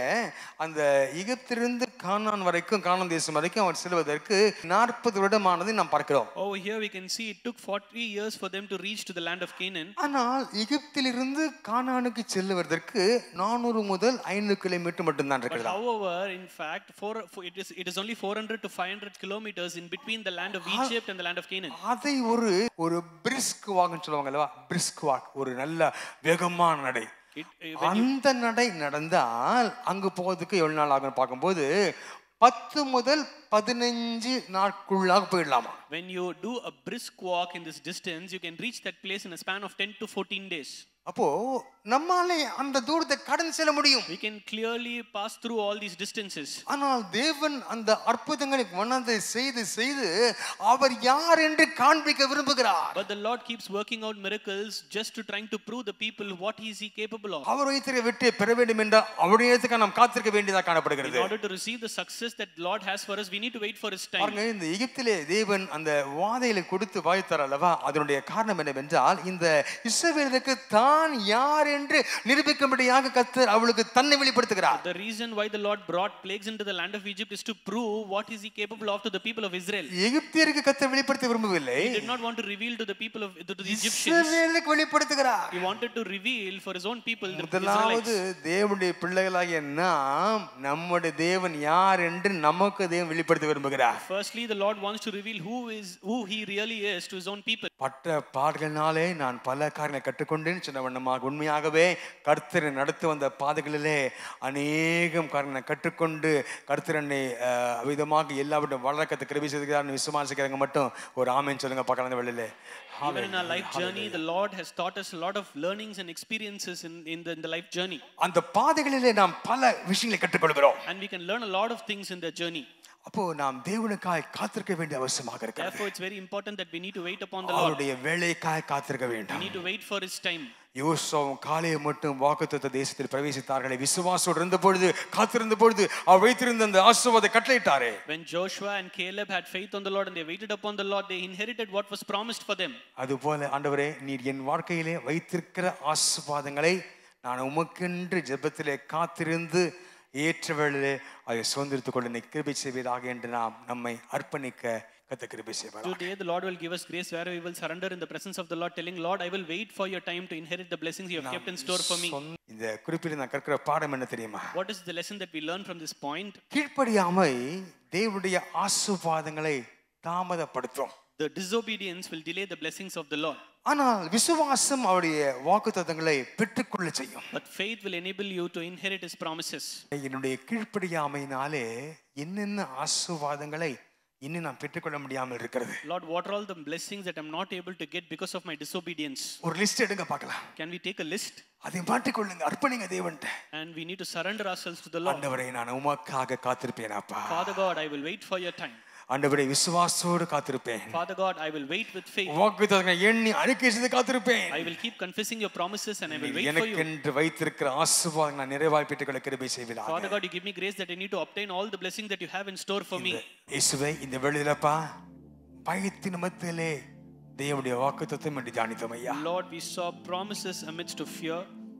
அந்த எகிப்திலிருந்து கானான் வரைக்கும், கானான் தேசம் வரைக்கும் அவர் செல்வதற்கு 40 வருடமானதை நாம் பார்க்கிறோம். Over here we can see it took 40 years for them to reach to the land of Canaan. ஆனால் எகிப்திலிருந்து கானானுக்கு செல்வதற்கு 400 முதல் 500 கிலோமீட்டர் மட்டும் தான் But இருக்கிறது. however, in fact, it is only 400 to 500 kilometers in between the land of Egypt and the land of Canaan. அதை ஒரு brisk வாக்னு சொல்லுவாங்க அல்லவா? பிரிஸ்க் வாக், ஒரு நல்ல வேகமான நடை. அந்த நடை நடந்தால் அங்கு போவதுக்கு எவ்வளவு நாள் ஆகும் பார்க்கும்போது 10 முதல் 15 நாட்களுக்குள்ளாக போயிடலாமா? When you do a brisk walk in this distance, you can reach that place in a span of 10 to 14 days. அப்போ நம்மாலே அந்த தூரத்தை கடந்து செல்ல முடியும். We can clearly pass through all these distances. ஆனால் தேவன் அந்த அற்புதங்களை வண்ணத்தை செய்து செய்து அவர் யார் என்று காண்பிக்க விரும்புகிறார். But the Lord keeps working out miracles just to trying to prove the people what is He capable of. அவர் வைத்திருக்க வெற்றியை பெற வேண்டும் என்றால் அவருடைய நேரத்துக்கு நாம் காத்திருக்க வேண்டியதாக காணப்படுகிறது. In order to receive the success that the Lord has for us, we need to wait for His time. பாருங்க, இந்த எகிப்திலே தேவன் அந்த வாதைகளை கொடுத்து வாய்த்தார் அல்லவா? அதனுடைய காரணம் என்னவென்றால் இந்த இஸ்ரவேலுக்கு தான் யார் என்று நிரூபிக்கும்படியாக கர்த்தர் அவளுக்கு தன்னை வெளிப்படுத்துகிறார். The reason why the Lord brought plagues into the land of Egypt is to prove what is He capable of to the people of Israel. எகிப்தியருக்கு கர்த்தர் வெளிப்படுத்த விரும்பவில்லை. He did not want to reveal to the people of the Egyptians. இஸ்ரவேலுக்கு வெளிப்படுத்துகிறார். He wanted to reveal for His own people, the முதலாவது Israelites. தேவனுடைய பிள்ளைகளாகிய நாம் நம்முடைய தேவன் யார் என்று நமக்கு தேவன் வெளிப்படுத்த விரும்புகிறார். Firstly, the Lord wants to reveal who He really is to His own people. பட்ட பாடுகளினாலே நான் பல காரியங்களை கற்றுக்கொண்டேன்னு சொன்ன வண்ணமாக உண்மையாகவே கர்த்தரை நடத்தி வந்த பாதைகளிலே அநேகம் காரியங்களை கற்றுக்கொண்டு கர்த்தர் என்னை விதமாக எல்லாவற்றையும் வளர்க்கத்தை கிருபை செய்கிறார்னு விசுவாசிக்கிறவங்க மட்டும் ஒரு ஆமென் சொல்லுங்க பார்க்கலாம். அந்த வேளையிலே Even in our life journey, the Lord has taught us a lot of learnings and experiences in the life journey. அந்த பாதைகளிலே நாம் பல விஷயங்களை கற்றுக்கொள்கிறோம். And we can learn a lot of things in the journey. அப்போ நாம் தேவனுக்காய் காத்திருக்க வேண்டிய அவசியமாக இருக்கிறது. Therefore, it's very important that we need to wait upon the Lord. அவருடைய வேளைக்காய் காத்திருக்க We வேண்டும். need to wait for His time. யோசுவாவும் காலேயும் மட்டும் வாக்குத்தத்த தேசத்தில் பிரவேசித்தார்களே, விசுவாசத்தோடு இருந்த பொழுது, காத்திருந்த பொழுது அவர் வைத்திருந்த அந்த ஆசீர்வாதத்தை கட்டளையிட்டாரே. When Joshua and Caleb had faith on the Lord and they waited upon the Lord, they inherited what was promised for them. அதுபோல ஆண்டவரே, நீர் என் வாழ்க்கையிலே வைத்திருக்கிற ஆசீர்வாதங்களை நான் உமக்கென்று ஜெபத்திலே காத்திருந்து ஏற்ற வேளையிலே அதை சுதந்திரித்துக் கொள்ள கிருபை செய்வீராக என்று நாம் நம்மை அர்ப்பணிக்க கர்த்தர் கிருபை செய்வார். Today the Lord will give us grace where we will surrender in the presence of the Lord, telling, Lord, I will wait for your time to inherit the blessings you have kept in store for me. இந்த குறிப்பில் நான் கற்கிற பாடம் என்ன தெரியுமா? What is the lesson that we learn from this point? கீழ்ப்படியாமை தேவனுடைய ஆசீர்வாதங்களை தாமதப்படுத்தும். The disobedience will delay the blessings of the Lord. ஆனால் விசுவாசம் அவருடைய வாக்குத்தத்தங்களை பெற்றுக்கொள்ள செய்யும். But faith will enable you to inherit His promises. என்னுடைய கீழ்ப்படியாமையினாலே என்னென்ன ஆசீர்வாதங்களை இன்னும் நான் பெற்றுக்கொள்ள முடியாமல் இருக்கிறது. Lord, what are all the blessings that I'm not able to get because of my disobedience? ஒரு லிஸ்ட் எடுங்க பார்க்கலாம். Can we take a list? அதை மாற்றிக்கொள்ளுங்க, அர்ப்பணிங்க தேவன்கிட்ட. And we need to surrender ourselves to the Lord. ஆண்டவரே, நான் உமக்காக காத்திருப்பேன் அப்பா. Father God, I will wait for your time. ஆண்டவரே விசுவாசத்தோடு காத்திருப்பேன். Father God, I will wait with faith. வாக்குத்தத்தங்களை எண்ணி அறிக்கை செய்து காத்திருப்பேன். I will keep confessing your promises and I will wait for எனக்கு you. என்று வைத்திருக்கிற ஆசீர்வாதங்களை நான் நிறைவாய் பெற்றுக்கொள்ள கிருபை செய்வீராக. Father God, you give me grace that I need to obtain all the blessings that you have in store for me. இயேசுவே இந்த வேளையிலப்பா பயத்தின் மத்தியிலே தேவனுடைய வாக்குத்தத்தம் என்று தியானித்தோம் ஐயா. Lord, we saw promises amidst of fear.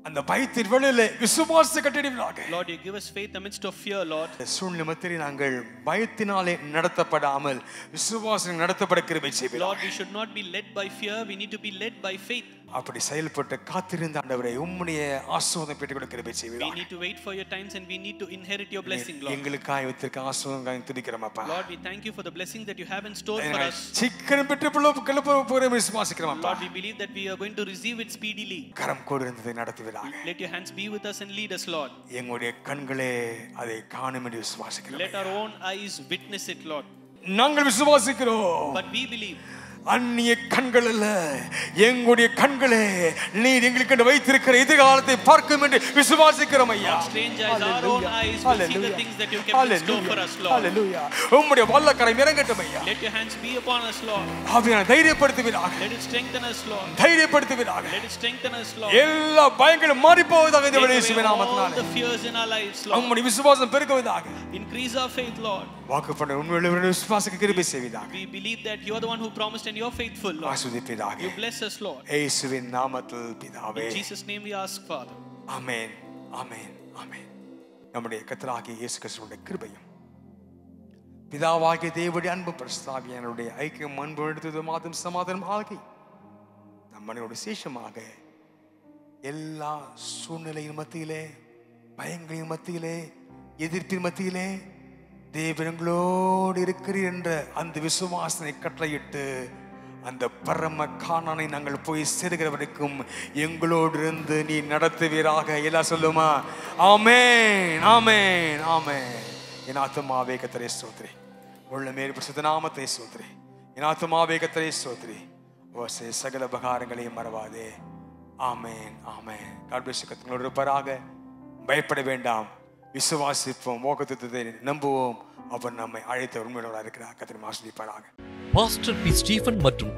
அந்த பயத்தின் வேளையிலே விசுவாசத்தை கட்டிடுவீராக. Lord, you give us faith amidst of fear, Lord. சூழ்நிலை மத்தியிலே நாங்கள் பயத்தினாலே நடத்தப்படாமல் விசுவாசம் நடத்தப்பட கிருபை செய்வீராக. Lord, we should not be led by fear, we need to be led by faith. அப்படி செயல்பட்டு காத்திருந்த ஆண்டவரே உம்முடைய ஆசீர்வாதம் பெற்றுக்கொள்ள கிருபை We செய்வீராக. need to wait for your times and we need to inherit your blessing, Lord. எங்களுக்காய் வைத்திருக்க ஆசீர்வாதங்களை துதிக்கிறோம் அப்பா. Lord, we thank you for the blessings that you have in store for us. சீக்கிரம் பெற்று போகிறோம் விசுவாசிக்கிறோம் அப்பா. Lord, we believe that we are going to receive it speedily. கரம் கூட இருந்ததை நடத்துவீராக. Let your hands be with us and lead us, Lord. எங்களுடைய கண்களே அதை காணும் என்று விசுவாசிக்கிறோம். Let our own eyes witness it, Lord. நாங்கள் விசுவாசிக்கிறோம். But we believe. அந்நிய கண்கள் அல்ல எங்களுடைய கண்களே நீர் எங்களுக்கு வைத்திருக்கிற எதிர்காலத்தை பார்க்கும் என்று விசுவாசிக்கிறோம் ஐயா. Strange eyes, our own eyes will see the things that you kept in store for us, Lord. ஹalleluya. உம்முடைய வல்லக்கரம் இறங்கட்டும் ஐயா. Let your hands be upon us, Lord. ஆவியான தைரியப்படுத்துவீராக. Let it strengthen us, Lord. தைரியப்படுத்துவீராக. Let it strengthen us, Lord. எல்லா பயங்களும் மாறி போவதாக இந்த Take away இயேசுவின் all நாமத்தினாலே. the fears in our lives, Lord. உம்முடைய விசுவாசம் பெருகுவதாக. Increase our faith, Lord. வாக்குப்பட்ட உண்மையுள்ள விசுவாசத்துக்கு கிருபை செய்வீராக. We believe that you are the one who promised and you are faithful, Lord. ஆசீர்வதிப்பீராக. You bless us, Lord. இயேசுவின் நாமத்தில் பிதாவே. In Jesus' name we ask, Father. ஆமென் ஆமென் ஆமென். நம்முடைய கர்த்தராகிய இயேசு கிறிஸ்துவின் கிருபையும் பிதாவாகிய தேவனுடைய அன்பு பரிசுத்தாவியானவருடைய ஐக்கியம் அன்பு எடுத்தது மாதம் சமாதானம் ஆகி நம்மளோட விசேஷமாக எல்லா சூழ்நிலையின் மத்தியிலே பயங்களின் மத்தியிலே எதிர்ப்பின் மத்தியிலே தேவனங்களோடு இருக்கிறீர் என்ற அந்த விசுவாசனை கட்டளையிட்டு அந்த பரம கானானை நாங்கள் போய் சேருகிற வரைக்கும் எங்களோடு இருந்து நீ நடத்துவீராக. எல்லாம் சொல்லுமா ஆமென் ஆமென் ஆமென். என் ஆத்துமாவே கர்த்தரை ஸ்தோத்திரி, உள்ளமே பரிசுத்த நாமத்தை ஸ்தோத்திரி. என் ஆத்துமாவே கர்த்தரை ஸ்தோத்திரி, ஓசே சகல உபகாரங்களையும் மறவாதே. ஆமென் ஆமென். God bless you. கர்த்தரோடு இருப்பாராக. பயப்பட வேண்டாம், விசுவாசிப்போம், வாக்குத்தத்தத்தை நம்புவோம். அவர் நம்மை அழைத்த உண்மையோடு இருக்கிறார். கர்த்தர் ஆசீர்வதிப்பாராக. Pastor B. ஸ்டீபன் மற்றும்